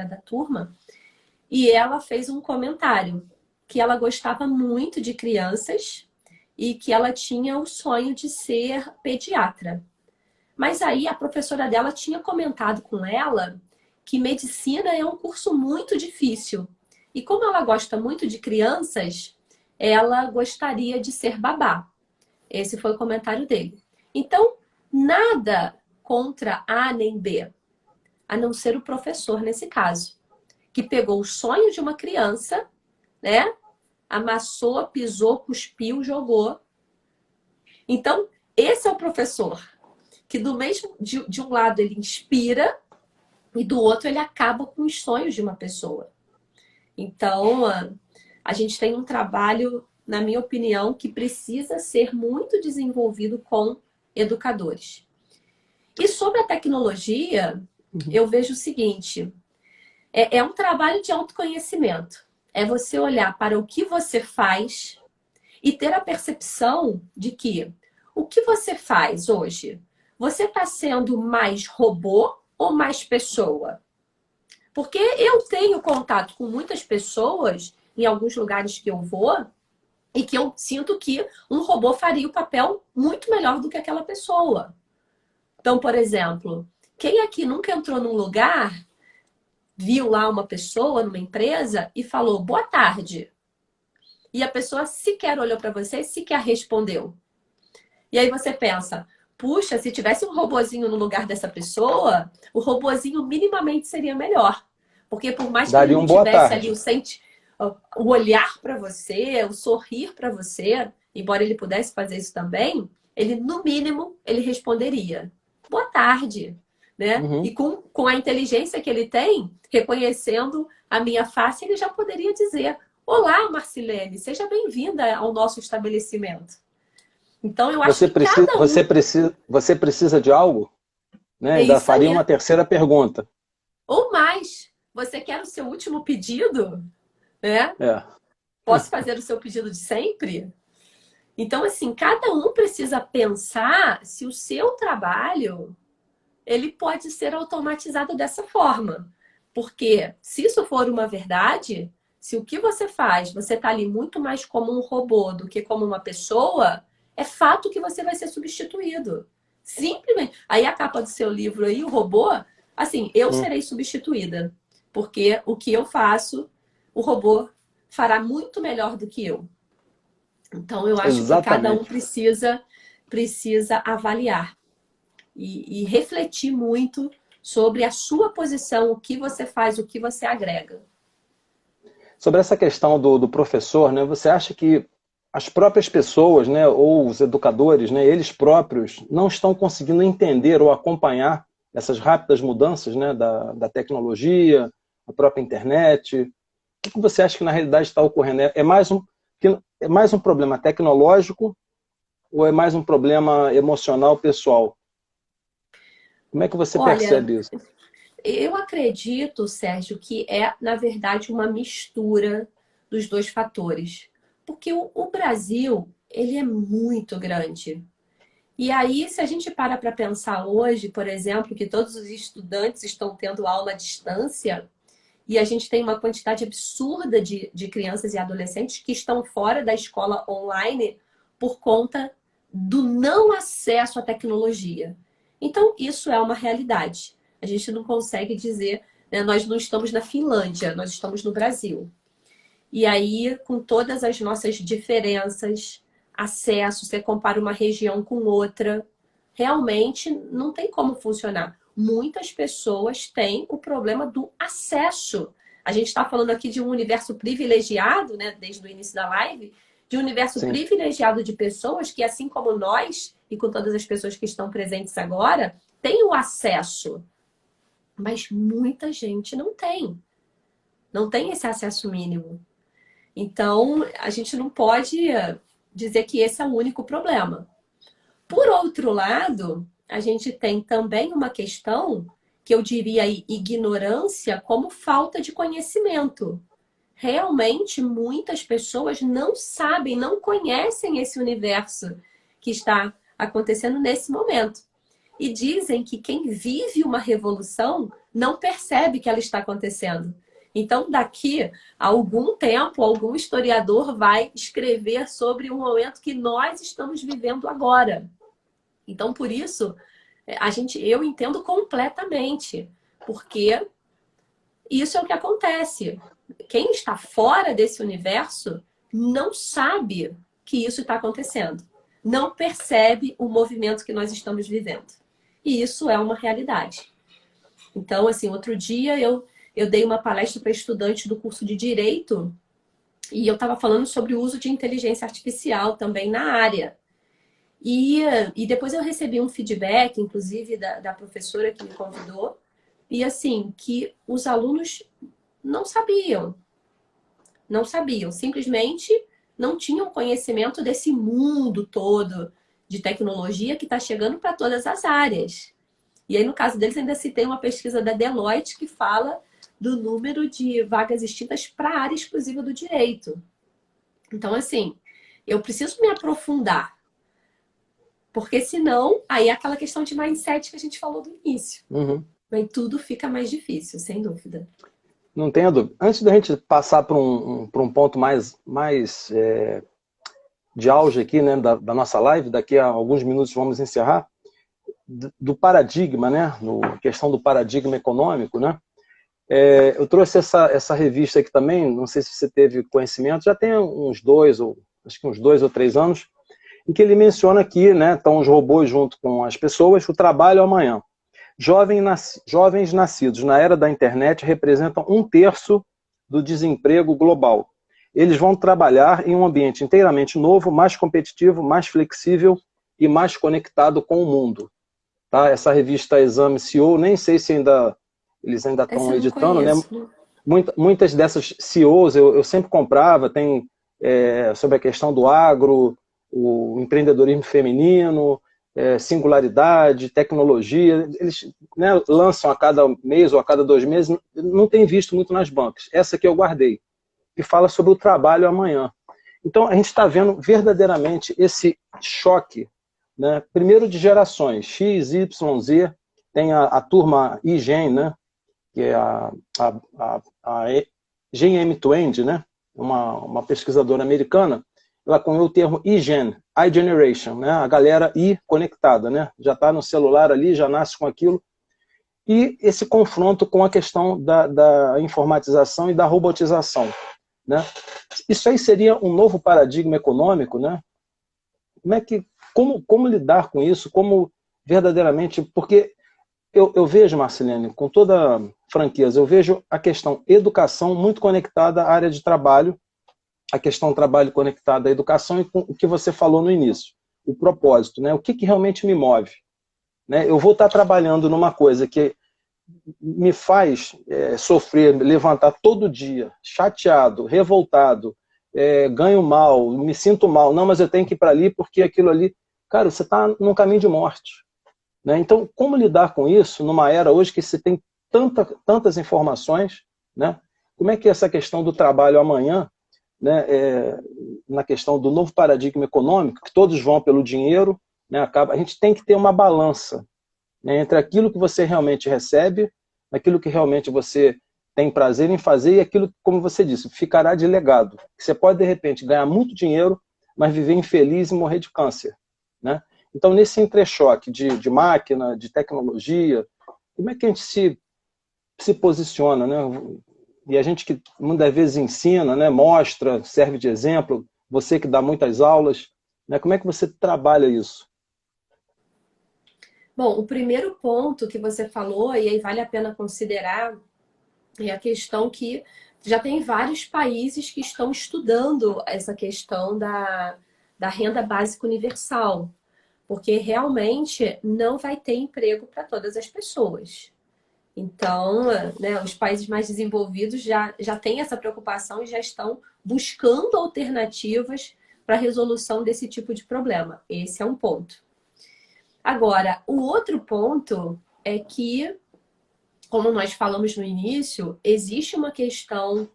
da turma, e ela fez um comentário que ela gostava muito de crianças e que ela tinha o sonho de ser pediatra. Mas aí a professora dela tinha comentado com ela que medicina é um curso muito difícil. E como ela gosta muito de crianças, ela gostaria de ser babá. Esse foi o comentário dele. Então, nada contra A nem B, a não ser o professor nesse caso, que pegou o sonho de uma criança, né? Amassou, pisou, cuspiu, jogou. Então, esse é o professor que do mesmo de um lado ele inspira e do outro ele acaba com os sonhos de uma pessoa. Então, a gente tem um trabalho, na minha opinião, que precisa ser muito desenvolvido com educadores. E sobre a tecnologia, Uhum. eu vejo o seguinte, é um trabalho de autoconhecimento. É você olhar para o que você faz e ter a percepção de que o que você faz hoje, você está sendo mais robô ou mais pessoa? Porque eu tenho contato com muitas pessoas em alguns lugares que eu vou e que eu sinto que um robô faria o papel muito melhor do que aquela pessoa. Então, por exemplo, quem aqui nunca entrou num lugar, viu lá uma pessoa numa empresa e falou boa tarde? E a pessoa sequer olhou para você, sequer respondeu. E aí você pensa, puxa, se tivesse um robozinho no lugar dessa pessoa, o robozinho minimamente seria melhor. Porque por mais que ele Daria não um boa tivesse ali tarde. o olhar para você, o sorrir para você, embora ele pudesse fazer isso também, ele, no mínimo, ele responderia. Boa tarde. Né? E Uhum. com a inteligência que ele tem, reconhecendo a minha face, ele já poderia dizer: Olá, Marcilene, seja bem-vinda ao nosso estabelecimento. Então, eu acho que cada um Você precisa de algo? Né? é Ainda isso faria aí. uma terceira pergunta. Ou mais. Você quer o seu último pedido? Né? É. Posso fazer o seu pedido de sempre? Então, assim, cada um precisa pensar se o seu trabalho ele pode ser automatizado dessa forma. Porque se isso for uma verdade, se o que você faz, você está ali muito mais como um robô do que como uma pessoa, é fato que você vai ser substituído. Simplesmente. Aí a capa do seu livro aí, o robô, assim, eu Hum, serei substituída. Porque o que eu faço, o robô fará muito melhor do que eu. Então eu acho que cada um exatamente. precisa avaliar e refletir muito sobre a sua posição, o que você faz, o que você agrega. Sobre essa questão do professor, né, você acha que as próprias pessoas, né, ou os educadores, né, eles próprios não estão conseguindo entender ou acompanhar essas rápidas mudanças, né, da tecnologia, a própria internet? O que você acha que na realidade está ocorrendo? É mais um problema tecnológico ou é mais um problema emocional pessoal? Como é que você Olha, percebe isso? eu acredito, Sérgio, que é, na verdade, uma mistura dos dois fatores. Porque o Brasil, ele é muito grande. E aí, se a gente para pensar hoje, por exemplo, que todos os estudantes estão tendo aula à distância, e a gente tem uma quantidade absurda de crianças e adolescentes que estão fora da escola online por conta do não acesso à tecnologia. Então, isso é uma realidade. A gente não consegue dizer, né, nós não estamos na Finlândia, nós estamos no Brasil. E aí, com todas as nossas diferenças, acesso, você compara uma região com outra, realmente não tem como funcionar. Muitas pessoas têm o problema do acesso. A gente está falando aqui de um universo privilegiado, né, desde o início da live, de um universo Sim. privilegiado de pessoas que, assim como nós, e com todas as pessoas que estão presentes agora, têm o acesso. Mas muita gente não tem. Não tem esse acesso mínimo. Então, a gente não pode dizer que esse é o único problema. Por outro lado, a gente tem também uma questão que eu diria aí, ignorância como falta de conhecimento. Realmente, muitas pessoas não sabem, não conhecem esse universo que está acontecendo nesse momento. E dizem que quem vive uma revolução não percebe que ela está acontecendo. Então, daqui a algum tempo, algum historiador vai escrever sobre o momento que nós estamos vivendo agora. Então, por isso, eu entendo completamente, porque isso é o que acontece. Quem está fora desse universo não sabe que isso está acontecendo, não percebe o movimento que nós estamos vivendo. E isso é uma realidade. Então, assim, outro dia eu dei uma palestra para estudantes do curso de Direito e eu estava falando sobre o uso de inteligência artificial também na área. E, e depois eu recebi um feedback, inclusive, da professora que me convidou, e assim, que os alunos não sabiam, não sabiam, simplesmente não tinham conhecimento desse mundo todo de tecnologia que está chegando para todas as áreas. E aí, no caso deles, ainda citei uma pesquisa da Deloitte que fala do número de vagas extintas para a área exclusiva do direito. Então, assim, eu preciso me aprofundar. Porque senão, aí é aquela questão de mindset que a gente falou do início. Uhum. Aí tudo fica mais difícil, sem dúvida. Não tenha dúvida. Antes da gente passar para um ponto mais de auge aqui, né, da nossa live, daqui a alguns minutos vamos encerrar, do paradigma, né, no questão do paradigma econômico, né, eu trouxe essa revista aqui também, não sei se você teve conhecimento, já tem acho que uns 2 ou 3 anos, em que ele menciona aqui, né, estão os robôs junto com as pessoas, o trabalho amanhã. Jovens nascidos na era da internet representam 1/3 do desemprego global. Eles vão trabalhar em um ambiente inteiramente novo, mais competitivo, mais flexível e mais conectado com o mundo. Tá? Essa revista Exame CEO, nem sei se eles ainda Essa estão eu não editando, né? conheço, né? Muitas dessas CEOs eu sempre comprava, tem sobre a questão do agro, o empreendedorismo feminino, singularidade, tecnologia, eles, né, lançam a cada mês ou a cada 2 meses, não tem visto muito nas bancas. Essa que eu guardei, que fala sobre o trabalho amanhã. Então, a gente está vendo verdadeiramente esse choque, né, primeiro de gerações, X, Y, Z, tem a turma iGen, né, que é a GM Twenge, né, uma pesquisadora americana, ela cunhou o termo iGen, iGeneration, né, a galera conectada, né, já está no celular ali, já nasce com aquilo, e esse confronto com a questão da informatização e da robotização, né? Isso aí seria um novo paradigma econômico, né? Como lidar com isso? Como verdadeiramente... Porque eu vejo, Marcelene, com toda franqueza, eu vejo a questão educação muito conectada à área de trabalho, a questão trabalho conectada à educação e com o que você falou no início, o propósito, né? O que realmente me move? Né? Eu vou estar trabalhando numa coisa que me faz sofrer, levantar todo dia, chateado, revoltado, ganho mal, me sinto mal, não, mas eu tenho que ir para ali porque aquilo ali... Cara, você está num caminho de morte. Né? Então, como lidar com isso numa era hoje que você tem tantas informações, né? Como é que é essa questão do trabalho amanhã, né? Na questão do novo paradigma econômico, que todos vão pelo dinheiro, né? A gente tem que ter uma balança, né, entre aquilo que você realmente recebe, aquilo que realmente você tem prazer em fazer e aquilo, como você disse, ficará de legado. Você pode, de repente, ganhar muito dinheiro, mas viver infeliz e morrer de câncer. Né? Então, nesse entrechoque de máquina, de tecnologia, como é que a gente se posiciona? Né? E a gente que muitas vezes ensina, né, mostra, serve de exemplo, você que dá muitas aulas, né, como é que você trabalha isso? Bom, o primeiro ponto que você falou, e aí vale a pena considerar, é a questão que já tem vários países que estão estudando essa questão da renda básica universal, porque realmente não vai ter emprego para todas as pessoas. Então, né, os países mais desenvolvidos já têm essa preocupação e já estão buscando alternativas para a resolução desse tipo de problema. Esse é um ponto. Agora, o outro ponto é que, como nós falamos no início, existe uma questão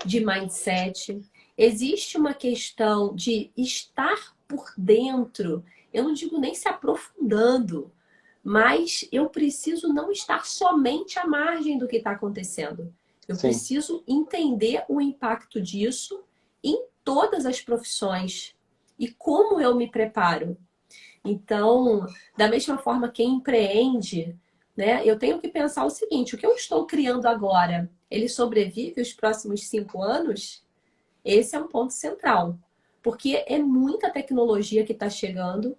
de mindset, existe uma questão de estar por dentro. Eu não digo nem se aprofundando, mas eu preciso não estar somente à margem do que está acontecendo. Eu Sim. preciso entender o impacto disso em todas as profissões e como eu me preparo. Então, da mesma forma, quem empreende, né, eu tenho que pensar o seguinte: o que eu estou criando agora, ele sobrevive os próximos 5 anos? Esse é um ponto central, porque é muita tecnologia que está chegando.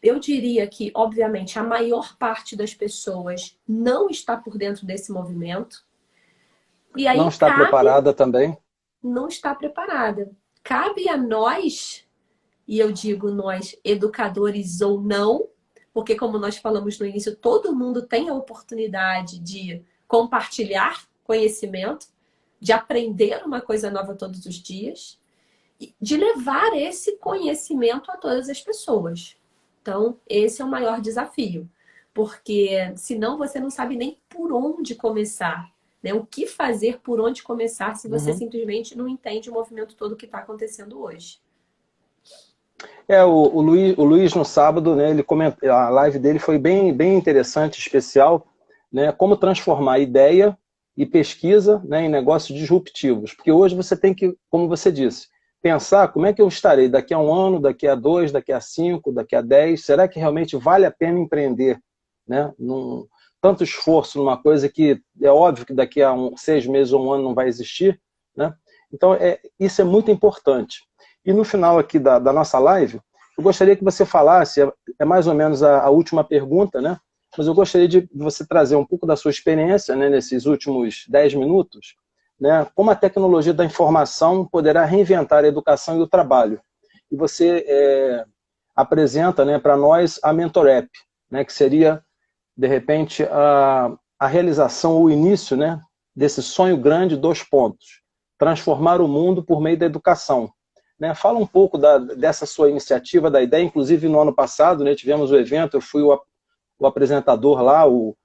Eu diria que, obviamente, a maior parte das pessoas não está por dentro desse movimento. E Não aí está cabe, preparada também? não está preparada. Cabe a nós, e eu digo nós, educadores ou não, porque como nós falamos no início, todo mundo tem a oportunidade de compartilhar conhecimento, de aprender uma coisa nova todos os dias, e de levar esse conhecimento a todas as pessoas. Então, esse é o maior desafio. porque senão você não sabe nem por onde começar, né? O que fazer, por onde começar, se você Uhum. simplesmente não entende o movimento todo que está acontecendo hoje. O Luiz no sábado, né, ele comentou, a live dele foi bem interessante, especial, né, como transformar ideia e pesquisa, né, em negócios disruptivos. Porque hoje você tem que, como você disse, pensar como é que eu estarei daqui a um ano, daqui a 2, daqui a 5, daqui a 10. Será que realmente vale a pena empreender, né, tanto esforço numa coisa que é óbvio que daqui a 6 meses ou um ano não vai existir, né? Então, isso é muito importante. E no final aqui da nossa live, eu gostaria que você falasse, é mais ou menos a última pergunta, né? Mas eu gostaria de você trazer um pouco da sua experiência, né, nesses últimos 10 minutos, né, como a tecnologia da informação poderá reinventar a educação e o trabalho. E você apresenta, né, para nós a Mentor App, né, que seria, de repente, a realização, o início, né, desse sonho grande, 2 pontos. Transformar o mundo por meio da educação. Né? Fala um pouco dessa sua iniciativa, da ideia. Inclusive, no ano passado, né, tivemos o evento, eu fui o apresentador lá, o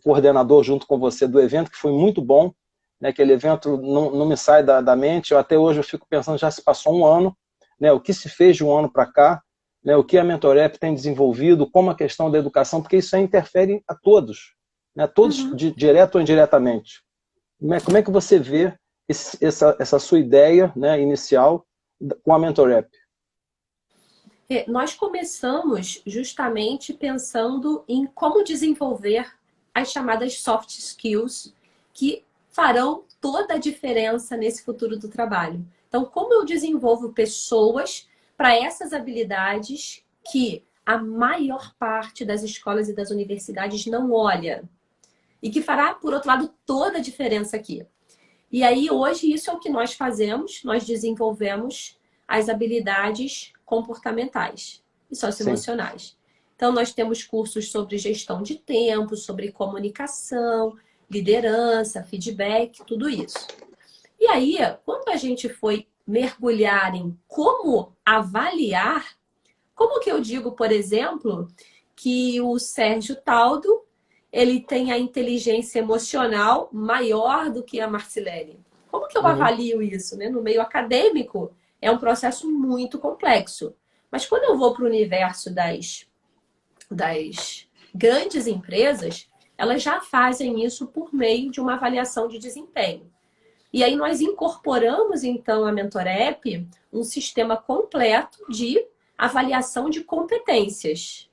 coordenador junto com você do evento, que foi muito bom. Né? Aquele evento não me sai da mente, até hoje eu fico pensando, já se passou um ano, né? O que se fez de um ano para cá, né? O que a Mentor App tem desenvolvido, como a questão da educação, porque isso aí interfere a todos, né? Todos, Uhum. direto ou indiretamente. Como é que você vê essa sua ideia, né, inicial com a Mentor App? Nós começamos justamente pensando em como desenvolver as chamadas soft skills que farão toda a diferença nesse futuro do trabalho. Então, como eu desenvolvo pessoas para essas habilidades que a maior parte das escolas e das universidades não olha e que fará, por outro lado, toda a diferença aqui. E aí, hoje, isso é o que nós fazemos, nós desenvolvemos as habilidades comportamentais e Sim. socioemocionais. Então, nós temos cursos sobre gestão de tempo, sobre comunicação, liderança, feedback, tudo isso. E aí, quando a gente foi mergulhar em como avaliar, como que eu digo, por exemplo, que o Sérgio Taldo ele tem a inteligência emocional maior do que a Marcilene? Como que eu Uhum. avalio isso, né? No meio acadêmico, é um processo muito complexo. Mas quando eu vou para o universo das grandes empresas, elas já fazem isso por meio de uma avaliação de desempenho. E aí nós incorporamos, então, a Mentor App, um sistema completo de avaliação de competências.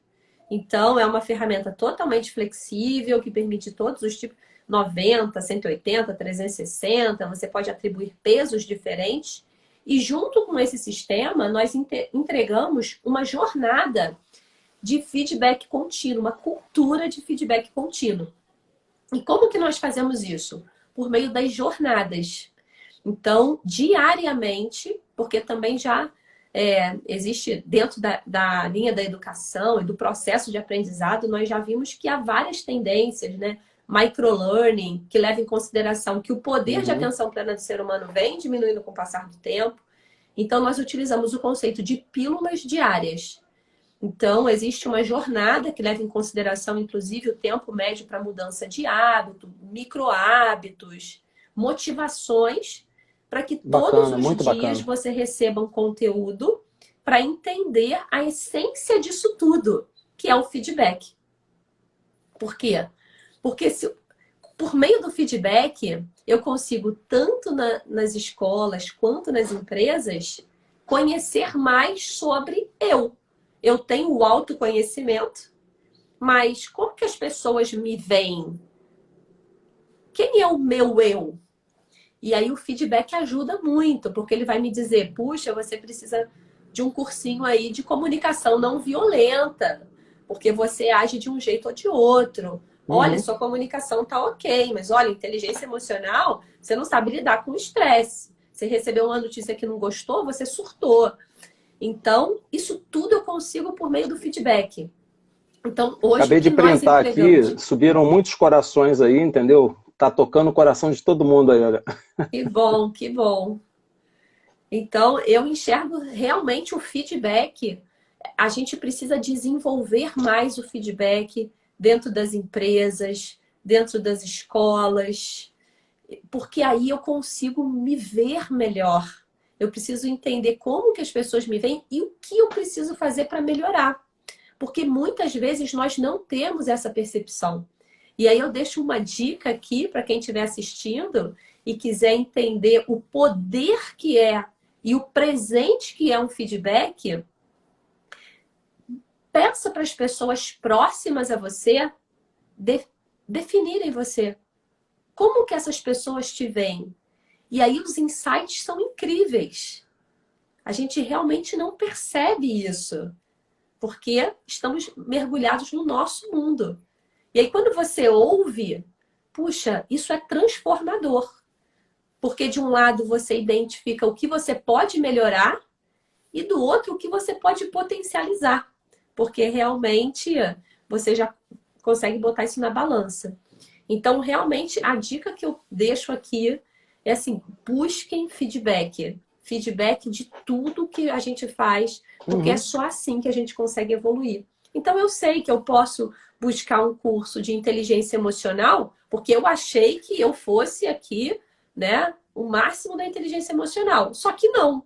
Então, é uma ferramenta totalmente flexível, que permite todos os tipos, 90, 180, 360, você pode atribuir pesos diferentes. E junto com esse sistema, nós entregamos uma jornada de feedback contínuo, uma cultura de feedback contínuo. E como que nós fazemos isso? Por meio das jornadas. Então, diariamente, porque também já existe dentro da linha da educação e do processo de aprendizado, nós já vimos que há várias tendências, né? Microlearning, que leva em consideração que o poder de atenção plena do ser humano vem diminuindo com o passar do tempo. Então, nós utilizamos o conceito de pílulas diárias. Então, existe uma jornada que leva em consideração, inclusive, o tempo médio para mudança de hábito, micro-hábitos, motivações, para que todos Bacana, os muito dias bacana. você receba um conteúdo para entender a essência disso tudo, que é o feedback. Por quê? Porque por meio do feedback, eu consigo, tanto nas escolas quanto nas empresas, conhecer mais sobre eu. Eu tenho o autoconhecimento, mas como que as pessoas me veem? Quem é o meu eu? E aí o feedback ajuda muito, porque ele vai me dizer, puxa, você precisa de um cursinho aí de comunicação não violenta, porque você age de um jeito ou de outro. Olha, Uhum. sua comunicação tá ok, mas olha, inteligência emocional, você não sabe lidar com o estresse. Você recebeu uma notícia que não gostou, você surtou. Então, isso tudo eu consigo por meio do feedback. Então, hoje o Acabei de que nós printar entregamos? aqui, subiram muitos corações aí, entendeu? Tá tocando o coração de todo mundo aí, olha. Que bom, que bom. Então, eu enxergo realmente o feedback. A gente precisa desenvolver mais o feedback dentro das empresas, dentro das escolas, porque aí eu consigo me ver melhor. Eu preciso entender como que as pessoas me veem e o que eu preciso fazer para melhorar. Porque muitas vezes nós não temos essa percepção. E aí eu deixo uma dica aqui para quem estiver assistindo e quiser entender o poder que é e o presente que é um feedback. Peça para as pessoas próximas a você definirem você. Como que essas pessoas te veem? E aí os insights são incríveis. A gente realmente não percebe isso, porque estamos mergulhados no nosso mundo. E aí quando você ouve, puxa, isso é transformador. Porque de um lado você identifica o que você pode melhorar e do outro o que você pode potencializar. Porque realmente você já consegue botar isso na balança. Então, realmente, a dica que eu deixo aqui é assim, busquem feedback. Feedback de tudo que a gente faz, porque é só assim que a gente consegue evoluir. Então, eu sei que eu posso buscar um curso de inteligência emocional, porque eu achei que eu fosse aqui, né, o máximo da inteligência emocional. Só que não.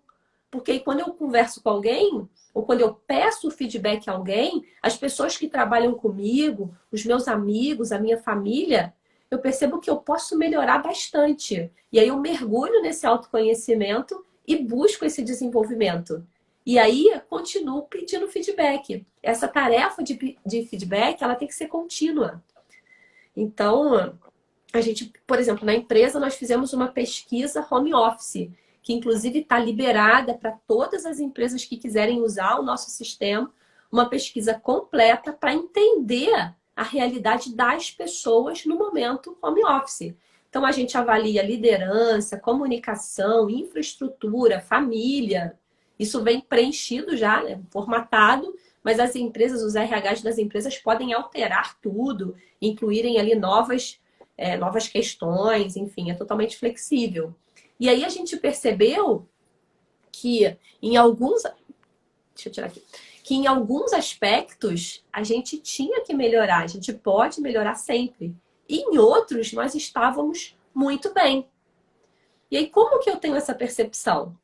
Porque quando eu converso com alguém, ou quando eu peço feedback a alguém, as pessoas que trabalham comigo, os meus amigos, a minha família, eu percebo que eu posso melhorar bastante. E aí eu mergulho nesse autoconhecimento e busco esse desenvolvimento. E aí continuo pedindo feedback. Essa tarefa de feedback, ela tem que ser contínua. Então, a gente, por exemplo, na empresa nós fizemos uma pesquisa home office, que inclusive está liberada para todas as empresas que quiserem usar o nosso sistema, uma pesquisa completa para entender a realidade das pessoas no momento home office. Então a gente avalia liderança, comunicação, infraestrutura, família. Isso vem preenchido já, né, formatado, mas as empresas, os RHs das empresas podem alterar tudo, incluírem ali novas questões, enfim, é totalmente flexível. E aí a gente percebeu que em alguns... Deixa eu tirar aqui. Que em alguns aspectos a gente tinha que melhorar, a gente pode melhorar sempre. E em outros nós estávamos muito bem. E aí como que eu tenho essa percepção?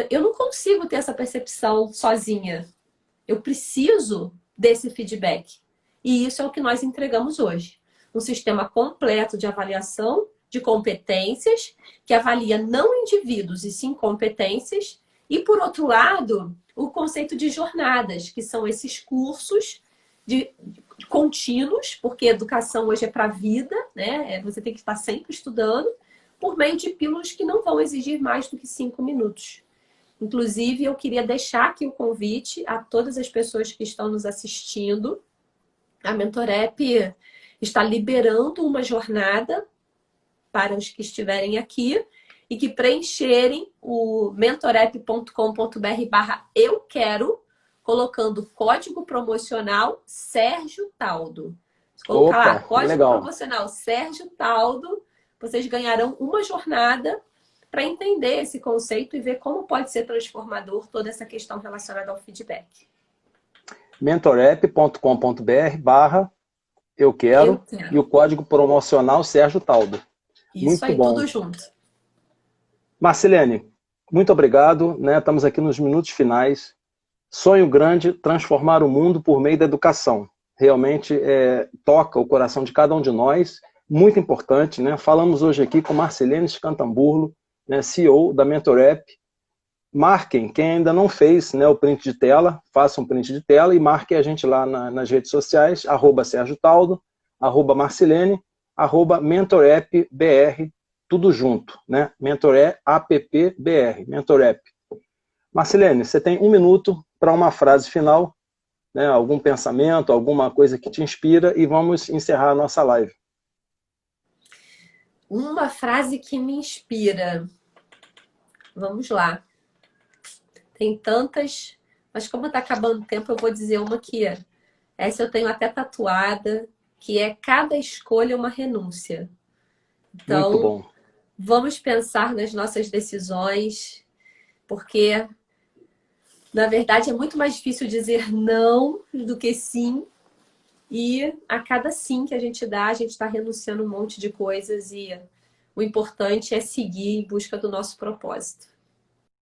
Eu não consigo ter essa percepção sozinha. Eu preciso desse feedback. E isso é o que nós entregamos hoje. Um sistema completo de avaliação de competências, que avalia não indivíduos e sim competências. E, por outro lado, o conceito de jornadas, que são esses cursos de contínuos, porque educação hoje é para a vida, né? Você tem que estar sempre estudando, por meio de pílulas que não vão exigir mais do que 5 minutos. Inclusive, eu queria deixar aqui o convite a todas as pessoas que estão nos assistindo. A Mentorep está liberando uma jornada para os que estiverem aqui e que preencherem o mentorep.com.br/eu quero, colocando código promocional Sérgio Taldo. Se colocar lá, código promocional Sérgio Taldo, vocês ganharão uma jornada para entender esse conceito e ver como pode ser transformador toda essa questão relacionada ao feedback. mentorep.com.br/eu quero e o código promocional Sérgio Taldo. Isso muito aí, bom. Tudo junto. Marcilene, muito obrigado, né? Estamos aqui nos minutos finais. Sonho grande, transformar o mundo por meio da educação. Realmente toca o coração de cada um de nós, muito importante, né? Falamos hoje aqui com Marcilene Scantamburlo, né, CEO da Mentorep. Marquem, quem ainda não fez, né, o print de tela, faça um print de tela e marquem a gente lá nas redes sociais, @Sérgio Taldo, @Marcilene, @MentorepBR, tudo junto, né? MentorepAppBR, Mentorep. Marcilene, você tem 1 minuto para uma frase final, né? Algum pensamento, alguma coisa que te inspira e vamos encerrar a nossa live. Uma frase que me inspira. Vamos lá. Tem tantas, mas como está acabando o tempo, eu vou dizer uma que essa eu tenho até tatuada, que é: cada escolha é uma renúncia. Então, muito bom. Vamos pensar nas nossas decisões, porque, na verdade, é muito mais difícil dizer não do que sim. E a cada sim que a gente dá, a gente está renunciando um monte de coisas e o importante é seguir em busca do nosso propósito.